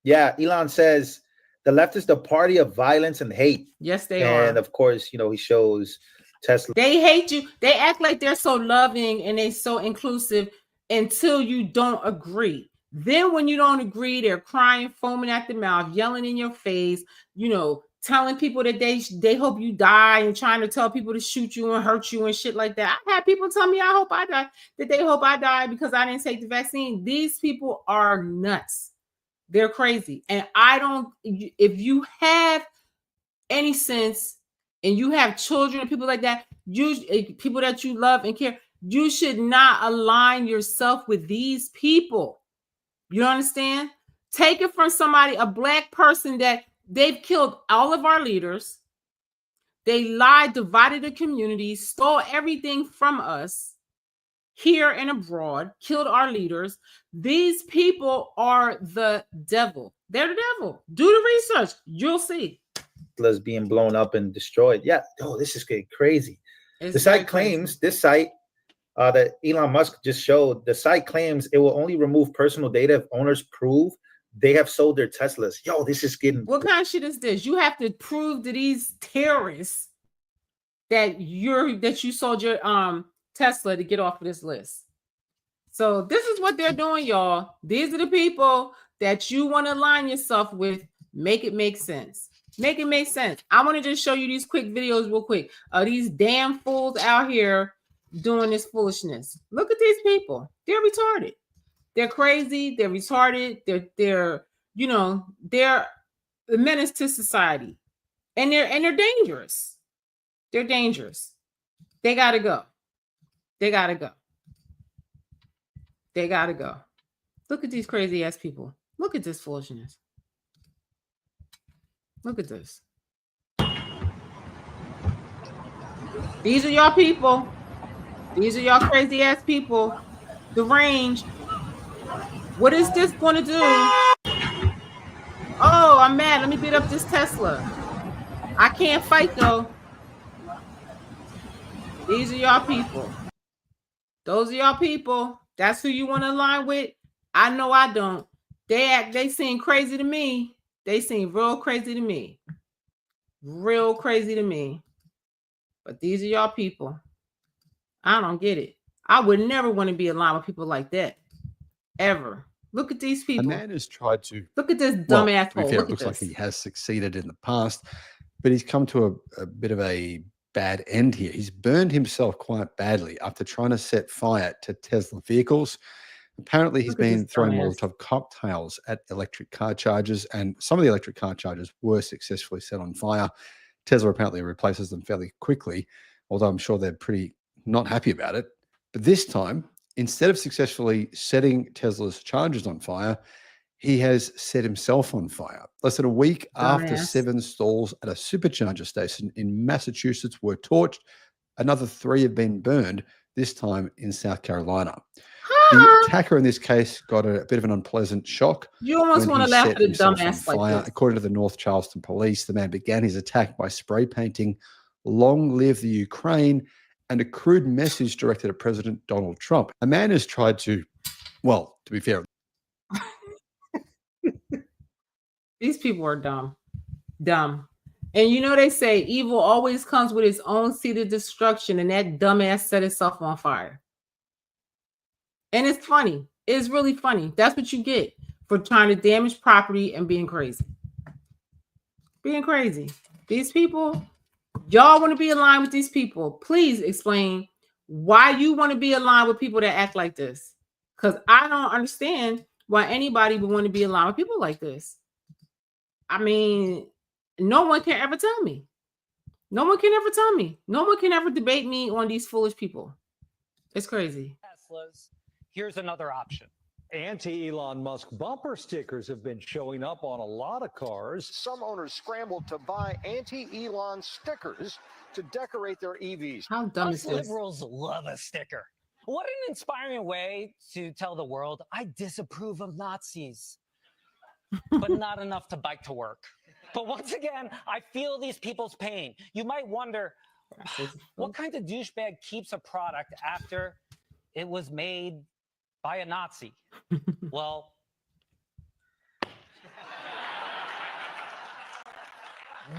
Yeah, Elon says the left is the party of violence and hate. Yes, they are. And of course, you know, he shows Tesla. They hate you. They act like they're so loving and they're so inclusive until you don't agree. Then when you don't agree, they're crying, foaming at the mouth, yelling in your face, you know, telling people that they hope you die and trying to tell people to shoot you and hurt you and shit like that. I had people tell me I hope I die, that they hope I die because I didn't take the vaccine. These people are nuts. They're crazy. And if you have any sense and you have children and people like that, people that you love and care, you should not align yourself with these people. You understand? Take it from somebody, a black person that they've killed all of our leaders. They lied, divided the community, stole everything from us here and abroad, killed our leaders. These people are the devil. They're the devil. Do the research. You'll see. Being blown up and destroyed. Yeah. Oh, this is getting crazy. It's the site claims, this site that Elon Musk just showed, the site claims it will only remove personal data if owners prove they have sold their Teslas. Yo, this is getting... What kind of shit is this? You have to prove to these terrorists that you sold your Tesla to get off of this list. So this is what they're doing, y'all. These are the people that you want to align yourself with. Make it make sense. Make it make sense. I want to just show you these quick videos real quick of these damn fools out here doing this foolishness. Look at these people. They're retarded. They're crazy. They're retarded. They're a menace to society. And they're dangerous. They're dangerous. They gotta go. They gotta go. They gotta go. Look at these crazy ass people. Look at this foolishness. Look at this. These are y'all people. These are y'all crazy ass people. Deranged. What is this going to do? Oh, I'm mad. Let me beat up this Tesla. I can't fight though. These are y'all people. Those are y'all people. That's who you want to align with. I know I don't. They seem crazy to me. They seem real crazy to me. Real crazy to me. But these are y'all people. I don't get it. I would never want to be aligned with people like that. Ever. Look at these people. A man has tried to look at this dumb asshole. It looks like he has succeeded in the past, but he's come to a bit of a bad end here. He's burned himself quite badly after trying to set fire to Tesla vehicles. Apparently, he's been throwing Molotov cocktails at electric car chargers, and some of the electric car chargers were successfully set on fire. Tesla apparently replaces them fairly quickly, although I'm sure they're pretty not happy about it. But this time, instead of successfully setting Tesla's chargers on fire, he has set himself on fire. Less than a week after 7 stalls at a supercharger station in Massachusetts were torched, another 3 have been burned, this time in South Carolina. The attacker in this case got a bit of an unpleasant shock. You almost want to laugh at a dumbass like this. According to the North Charleston police, the man began his attack by spray painting "Long live the Ukraine" and a crude message directed at President Donald Trump. A man has tried to, well, to be fair. These people are dumb. Dumb. And you know they say evil always comes with its own seed of destruction, and that dumbass set itself on fire. And it's funny. It's really funny. That's what you get for trying to damage property and being crazy. Being crazy. These people, y'all want to be aligned with these people. Please explain why you want to be aligned with people that act like this. Because I don't understand why anybody would want to be aligned with people like this. I mean, no one can ever tell me. No one can ever tell me. No one can ever debate me on these foolish people. It's crazy. Teslas. Here's another option. Anti-Elon Musk bumper stickers have been showing up on a lot of cars. Some owners scrambled to buy anti-Elon stickers to decorate their EVs. How dumb is this? Liberals love a sticker. What an inspiring way to tell the world, I disapprove of Nazis, but not enough to bike to work. But once again, I feel these people's pain. You might wonder, what kind of douchebag keeps a product after it was made by a Nazi? Well,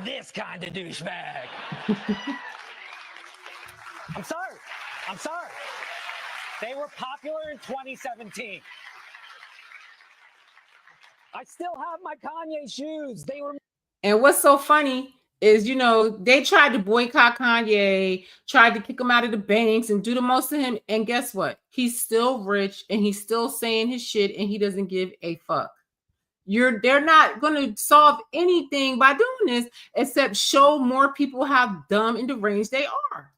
this kind of douchebag. I'm sorry. They were popular in 2017. I still have my Kanye shoes. They were. And what's so funny is, you know, they tried to boycott Kanye, tried to kick him out of the banks and do the most to him. And guess what? He's still rich and he's still saying his shit and he doesn't give a fuck. They're not going to solve anything by doing this except show more people how dumb and deranged they are.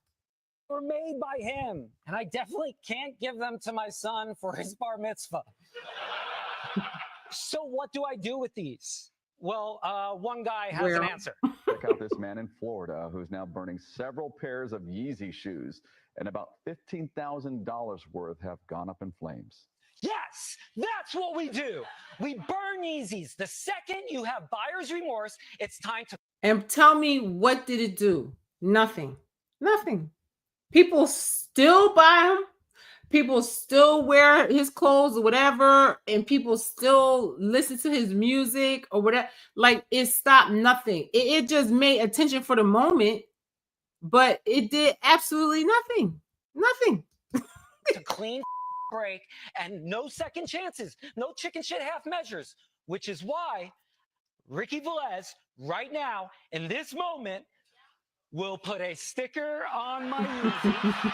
Were made by him, and I definitely can't give them to my son for his bar mitzvah. So what do I do with these? Well, one guy has an answer. Check out this man in Florida who's now burning several pairs of Yeezy shoes, and about $15,000 worth have gone up in flames. Yes, that's what we do. We burn Yeezys. The second you have buyer's remorse, it's time to. And tell me, what did it do? Nothing. Nothing. People still buy him. People still wear his clothes or whatever, and people still listen to his music or whatever. Like, it stopped nothing. It just made attention for the moment, but it did absolutely nothing. Nothing. To clean break and no second chances, no chicken shit half measures, which is why Ricky Velez right now in this moment will put a sticker on my Yeezy.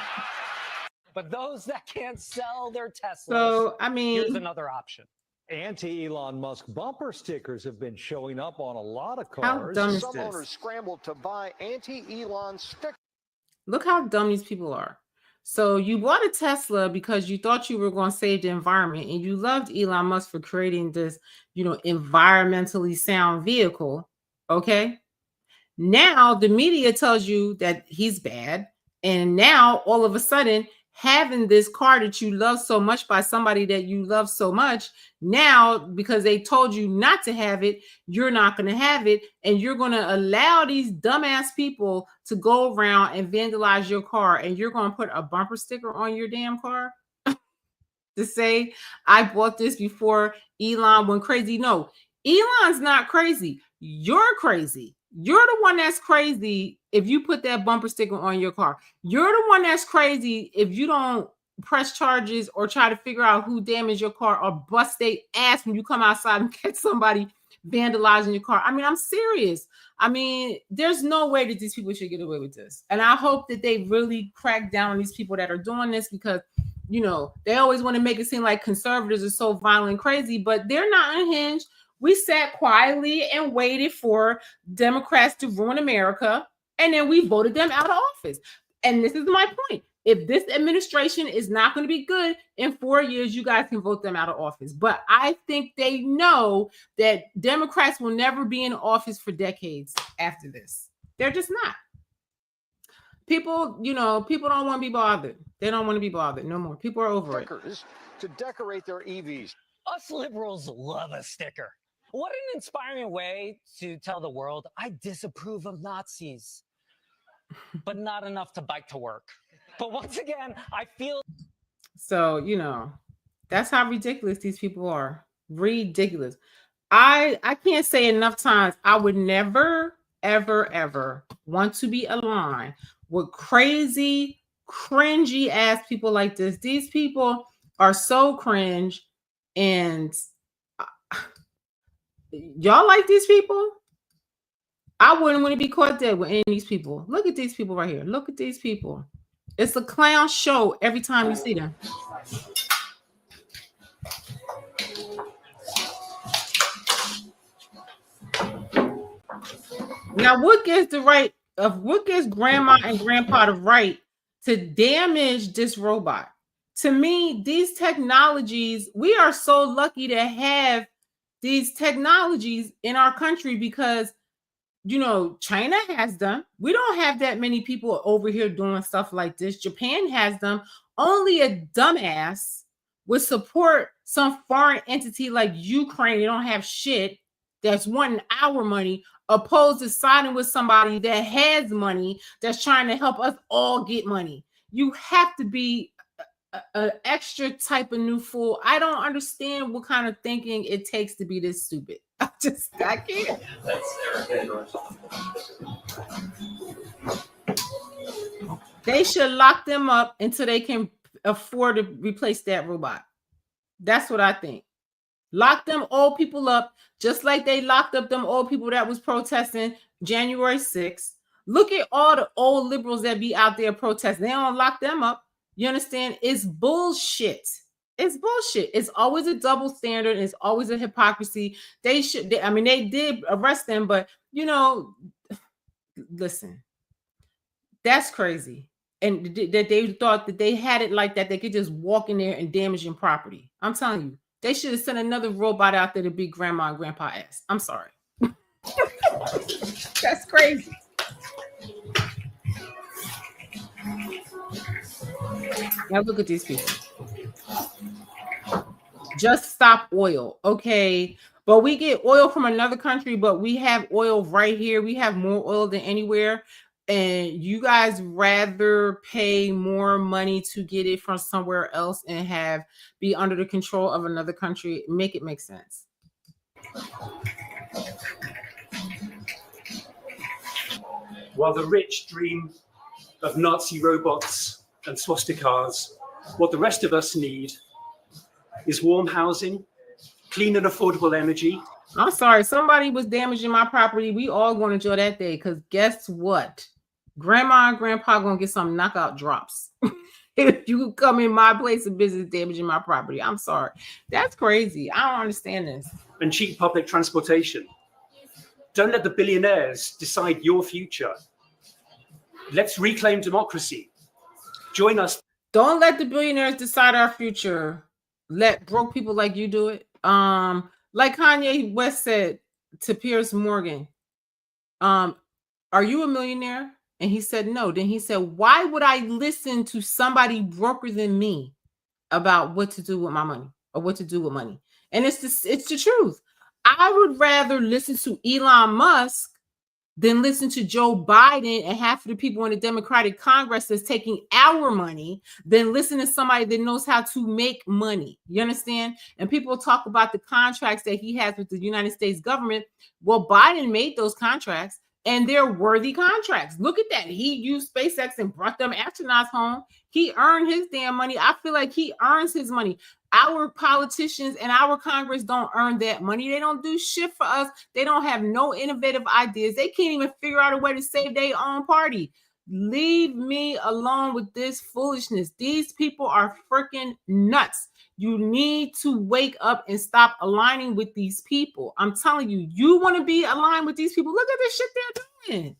But those that can't sell their Teslas, So, I mean, here's another option. Anti-Elon Musk bumper stickers have been showing up on a lot of how cars. dumb is Some this? owners scrambled to buy anti-Elon stickers. Look how dumb these people are. So you bought a Tesla because you thought you were going to save the environment, and you loved Elon Musk for creating this, environmentally sound vehicle. Okay. Now the media tells you that he's bad. And now all of a sudden, having this car that you love so much by somebody that you love so much, now because they told you not to have it, you're not going to have it. And you're going to allow these dumbass people to go around and vandalize your car. And you're going to put a bumper sticker on your damn car to say, I bought this before Elon went crazy. No, Elon's not crazy. You're crazy. You're the one that's crazy if you put that bumper sticker on your car. You're the one that's crazy if you don't press charges or try to figure out who damaged your car or bust their ass when you come outside and catch somebody vandalizing your car. I mean, I'm serious. I mean, there's no way that these people should get away with this. And I hope that they really crack down on these people that are doing this, because they always want to make it seem like conservatives are so violent and crazy, but they're not unhinged. We sat quietly and waited for Democrats to ruin America, and then we voted them out of office. And this is my point. If this administration is not going to be good in 4 years, you guys can vote them out of office. But I think they know that Democrats will never be in office for decades after this. They're just not. People, people don't want to be bothered. They don't want to be bothered no more. People are over it. Stickers to decorate their EVs. Us liberals love a sticker. What an inspiring way to tell the world, I disapprove of Nazis, but not enough to bike to work. But once again, I feel. So, that's how ridiculous these people are. Ridiculous. I can't say enough times, I would never, ever, ever want to be aligned with crazy, cringy ass people like this. These people are so cringe, and y'all like these people? I wouldn't want to be caught dead with any of these people. Look at these people right here. Look at these people. It's a clown show every time you see them. Now, what gives grandma and grandpa the right to damage this robot? To me, these technologies, we are so lucky to have these technologies in our country, because China has them. We don't have that many people over here doing stuff like this. Japan has them. Only a dumbass would support some foreign entity like Ukraine. They don't have shit, that's wanting our money, opposed to siding with somebody that has money, that's trying to help us all get money. You have to be an extra type of new fool. I don't understand what kind of thinking it takes to be this stupid. I can't. They should lock them up until they can afford to replace that robot. That's what I think. Lock them old people up, just like they locked up them old people that was protesting January 6th. Look at all the old liberals that be out there protesting. They don't lock them up. You understand? It's bullshit. It's bullshit. It's always a double standard. It's always a hypocrisy. They did arrest them, but listen, that's crazy. And that they thought that they had it like that. They could just walk in there and damage your property. I'm telling you, they should have sent another robot out there to beat grandma and grandpa ass. I'm sorry. That's crazy. Now look at these people. Just stop oil. Okay. But we get oil from another country, but we have oil right here. We have more oil than anywhere. And you guys rather pay more money to get it from somewhere else and be under the control of another country. Make it make sense. While the rich dream of Nazi robots and swastikas, What the rest of us need is warm housing, clean and affordable energy. I'm sorry, somebody was damaging my property. We all going to jail that day because guess what? Grandma and grandpa going to get some knockout drops. If you come in my place of business damaging my property. I'm sorry. That's crazy. I don't understand this. And cheap public transportation. Don't let the billionaires decide your future. Let's reclaim democracy. Join us. Don't let the billionaires decide our future. Let broke people like you do it. Like Kanye West said to Piers Morgan, are you a millionaire? And he said no. Then he said, why would I listen to somebody broker than me about what to do with my money or what to do with money? And it's the truth. I would rather listen to Elon Musk than listen to Joe Biden and half of the people in the Democratic Congress that's taking our money than listen to somebody that knows how to make money. You understand? And people talk about the contracts that he has with the United States government. Well, Biden made those contracts and they're worthy contracts. Look at that. He used SpaceX and brought them astronauts home. He earned his damn money. I feel like he earns his money. Our politicians and our Congress don't earn that money. They don't do shit for us. They don't have no innovative ideas. They can't even figure out a way to save their own party. Leave me alone with this foolishness. These people are freaking nuts. You need to wake up and stop aligning with these people. I'm telling you, you want to be aligned with these people. Look at the shit they're doing.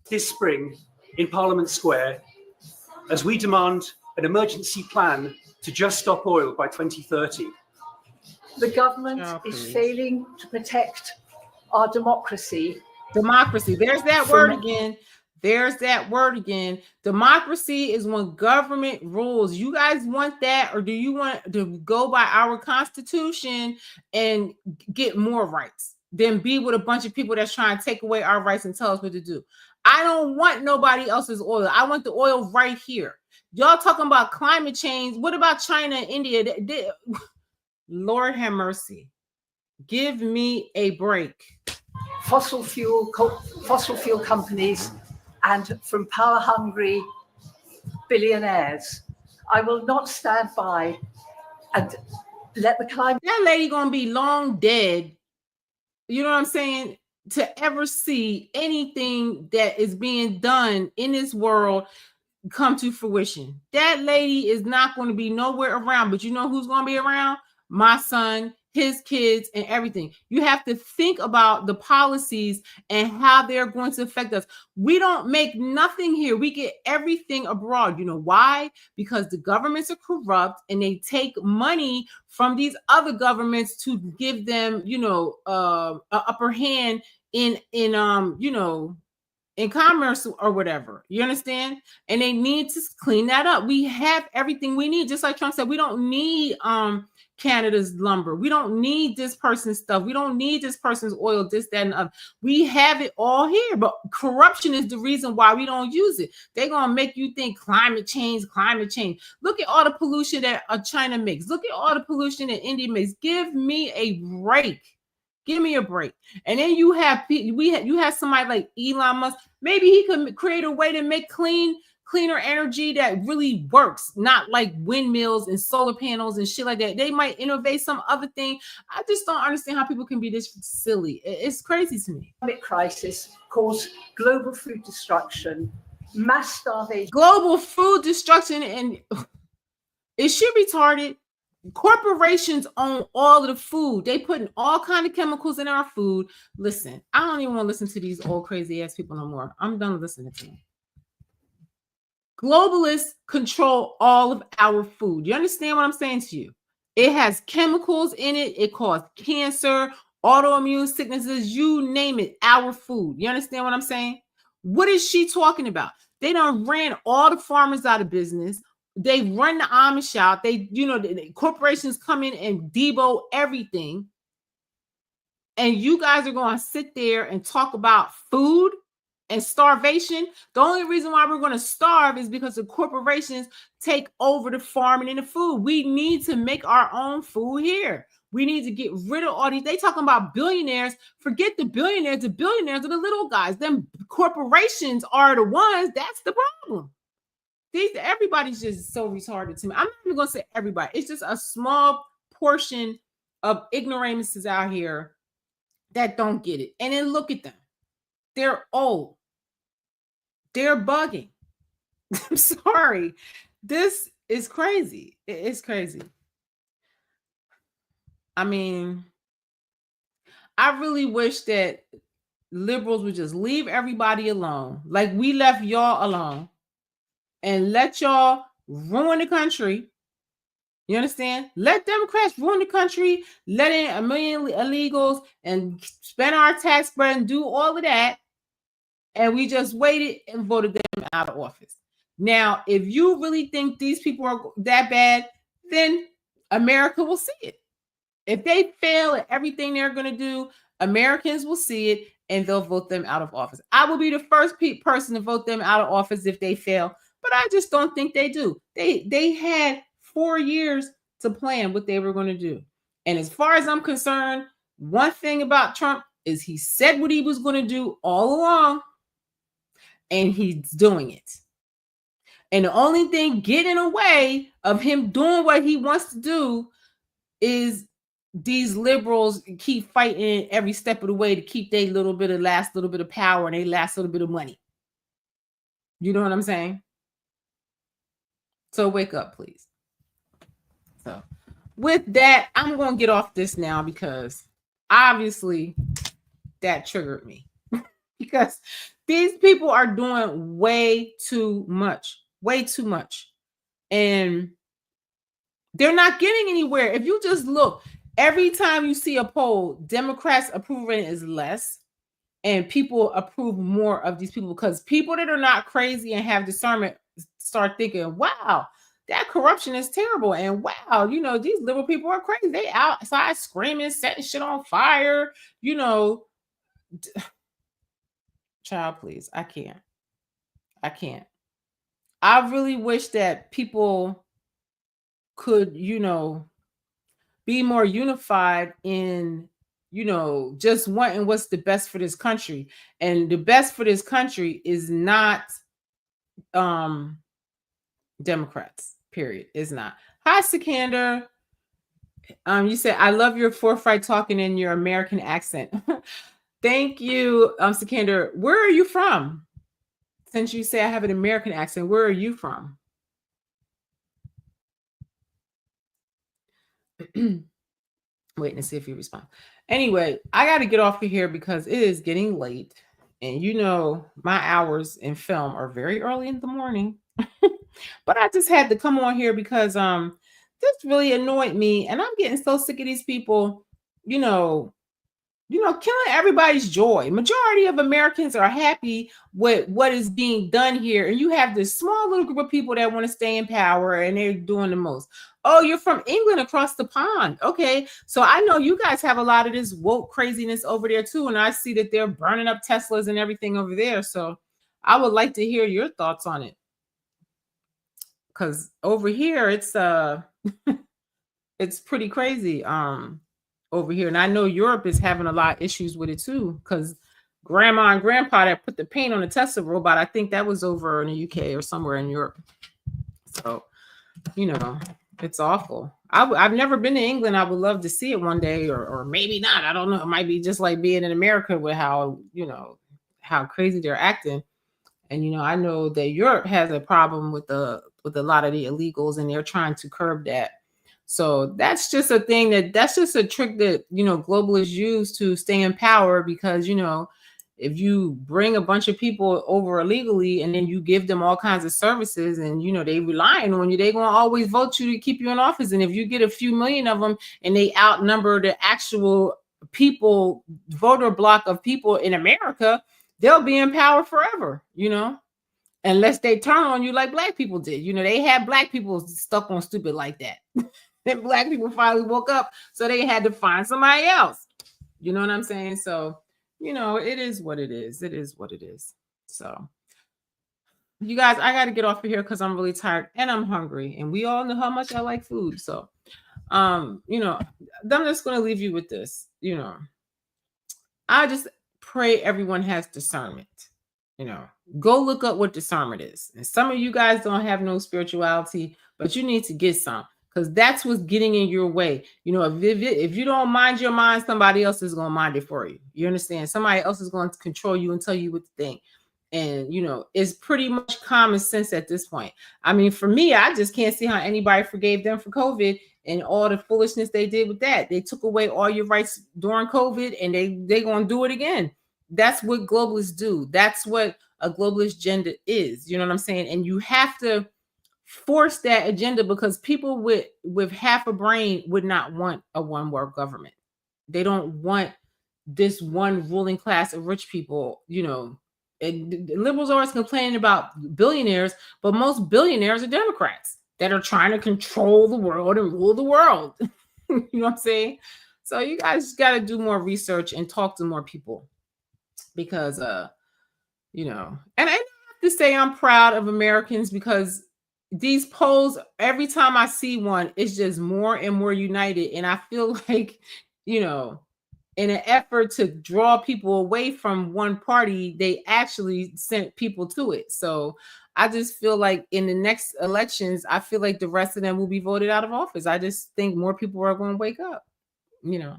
This spring in Parliament Square, as we demand an emergency plan to just stop oil by 2030. The government is failing to protect our democracy. Democracy. There's that word again. There's that word again. Democracy is when government rules. You guys want that, or do you want to go by our Constitution and get more rights than be with a bunch of people that's trying to take away our rights and tell us what to do? I don't want nobody else's oil. I want the oil right here. Y'all talking about climate change. What about China and India? Lord have mercy. Give me a break. Fossil fuel companies and from power-hungry billionaires. I will not stand by and let the climate... That lady gonna be long dead, you know what I'm saying, to ever see anything that is being done in this world come to fruition. That lady is not going to be nowhere around, but you know who's going to be around? My son, his kids, and everything. You have to think about the policies and how they're going to affect us. We don't make nothing here. We get everything abroad. You know why? Because the governments are corrupt and they take money from these other governments to give them, you know, an upper hand in commerce or whatever. You understand? And they need to clean that up. We have everything we need. Just like Trump said, we don't need Canada's lumber. We don't need this person's stuff. We don't need this person's oil, this, that, and the other. We have it all here, but corruption is the reason why we don't use it. They're going to make you think climate change. Look at all the pollution that China makes. Look at all the pollution that India makes. Give me a break. Give me a break. And then you have somebody like Elon Musk. Maybe he could create a way to make cleaner energy that really works, not like windmills and solar panels and shit like that. They might innovate some other thing. I just don't understand how people can be this silly. It's crazy to me. Climate crisis caused global food destruction, mass starvation. Global food destruction, and is she retarded? Corporations own all of the food. They putting all kind of chemicals in our food. Listen, I don't even want to listen to these old crazy ass people no more. I'm done listening to them. Globalists control all of our food. You understand what I'm saying to you? It has chemicals in it. It causes cancer, autoimmune sicknesses, you name it, our food. You understand what I'm saying? What is she talking about? They done ran all the farmers out of business. They run the Amish out. The corporations come in and debo everything. And you guys are going to sit there and talk about food and starvation. The only reason why we're going to starve is because the corporations take over the farming and the food. We need to make our own food here. We need to get rid of all these. They talking about billionaires. Forget the billionaires. The billionaires are the little guys. Them corporations are the ones. That's the problem. Everybody's just so retarded to me. I'm not even gonna say everybody. It's just a small portion of ignoramuses out here that don't get it. And then look at them. They're old. They're bugging. I'm sorry. This is crazy. It's crazy. I mean, I really wish that liberals would just leave everybody alone, like we left y'all alone, and let y'all ruin the country. You understand? Let Democrats ruin the country, let in a million illegals and spend our tax bread and do all of that. And we just waited and voted them out of office. Now, if you really think these people are that bad, then America will see it. If they fail at everything they're going to do, Americans will see it and they'll vote them out of office. I will be the first person to vote them out of office if they fail, but I just don't think they do. They had 4 years to plan what they were going to do. And as far as I'm concerned, one thing about Trump is he said what he was going to do all along, and he's doing it. And the only thing getting in the way of him doing what he wants to do is these liberals keep fighting every step of the way to keep their last little bit of power and their last little bit of money. You know what I'm saying? So wake up, please. So with that, I'm going to get off this now because obviously that triggered me because these people are doing way too much. And they're not getting anywhere. If you just look, every time you see a poll, Democrats' approval rating is less and people approve more of these people because people that are not crazy and have discernment start thinking, wow, that corruption is terrible. And wow, these liberal people are crazy. They outside screaming, setting shit on fire, Child, please. I can't. I really wish that people could, be more unified in, just wanting what's the best for this country. And the best for this country is not Democrats, period. Is not. Hi, Sikander. You said, I love your forthright talking in your American accent. Thank you, Sikander. Where are you from? Since you say I have an American accent, where are you from? Waiting to see if you respond. Anyway, I got to get off of here because it is getting late. And my hours in film are very early in the morning. But I just had to come on here because this really annoyed me. And I'm getting so sick of these people, killing everybody's joy. Majority of Americans are happy with what is being done here. And you have this small little group of people that want to stay in power and they're doing the most. Oh, you're from England across the pond. Okay. So I know you guys have a lot of this woke craziness over there too. And I see that they're burning up Teslas and everything over there. So I would like to hear your thoughts on it. Because over here, it's it's pretty crazy. Over here. And I know Europe is having a lot of issues with it too, because grandma and grandpa that put the paint on the Tesla robot, I think that was over in the UK or somewhere in Europe. So, it's awful. I've never been to England. I would love to see it one day, or maybe not. I don't know. It might be just like being in America with how crazy they're acting. And, I know that Europe has a problem with a lot of the illegals and they're trying to curb that. So that's just a thing that's just a trick that, globalists use to stay in power because, if you bring a bunch of people over illegally and then you give them all kinds of services and, they relying on you, they're going to always vote you to keep you in office. And if you get a few million of them and they outnumber the actual voter block of people in America, they'll be in power forever, unless they turn on you like black people did. They had black people stuck on stupid like that. Then black people finally woke up, so they had to find somebody else. You know what I'm saying? So, it is what it is. It is what it is. So, you guys, I got to get off of here because I'm really tired and I'm hungry. And we all know how much I like food. So, I'm just going to leave you with this. I just pray everyone has discernment. You know, go look up what discernment is. And some of you guys don't have no spirituality, but you need to get some, because that's what's getting in your way. You know, if you don't mind your mind, somebody else is going to mind it for you. You understand? Somebody else is going to control you and tell you what to think. And, you know, it's pretty much common sense at this point. I mean, for me, I just can't see how anybody forgave them for COVID and all the foolishness they did with that. They took away all your rights during COVID, and they going to do it again. That's what globalists do. That's what a globalist agenda is. You know what I'm saying? And you have to force that agenda, because people with half a brain would not want a one world government. They don't want this one ruling class of rich people. You know, and liberals always complaining about billionaires, but most billionaires are Democrats that are trying to control the world and rule the world. You know what I'm saying? So you guys got to do more research and talk to more people, because you know, and I have to say I'm proud of Americans, because these polls, every time I see one, it's just more and more united. And I feel like, you know, in an effort to draw people away from one party, they actually sent people to it. So I just feel like in the next elections, I feel like the rest of them will be voted out of office. I just think more people are going to wake up, you know.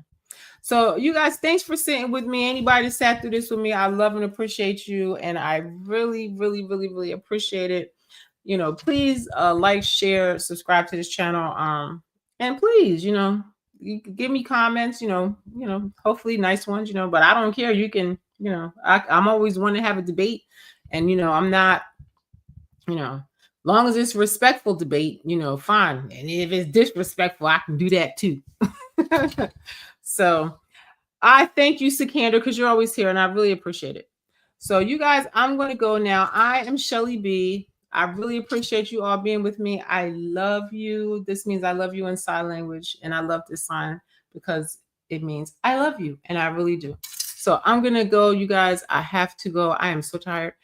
So you guys, thanks for sitting with me. Anybody that sat through this with me, I love and appreciate you. And I really, really, really, really appreciate it. You know, please like, share, subscribe to this channel. And please, you know, you can give me comments, you know, hopefully nice ones, you know, but I don't care. You can, you know, I'm always one to have a debate. And, you know, I'm not, you know, long as it's respectful debate, you know, fine. And if it's disrespectful, I can do that too. So I thank you, Sikander, because you're always here and I really appreciate it. So you guys, I'm going to go now. I am Shelly B. I really appreciate you all being with me. I love you. This means I love you in sign language. And I love this sign because it means I love you. And I really do. So I'm going to go, you guys. I have to go. I am so tired.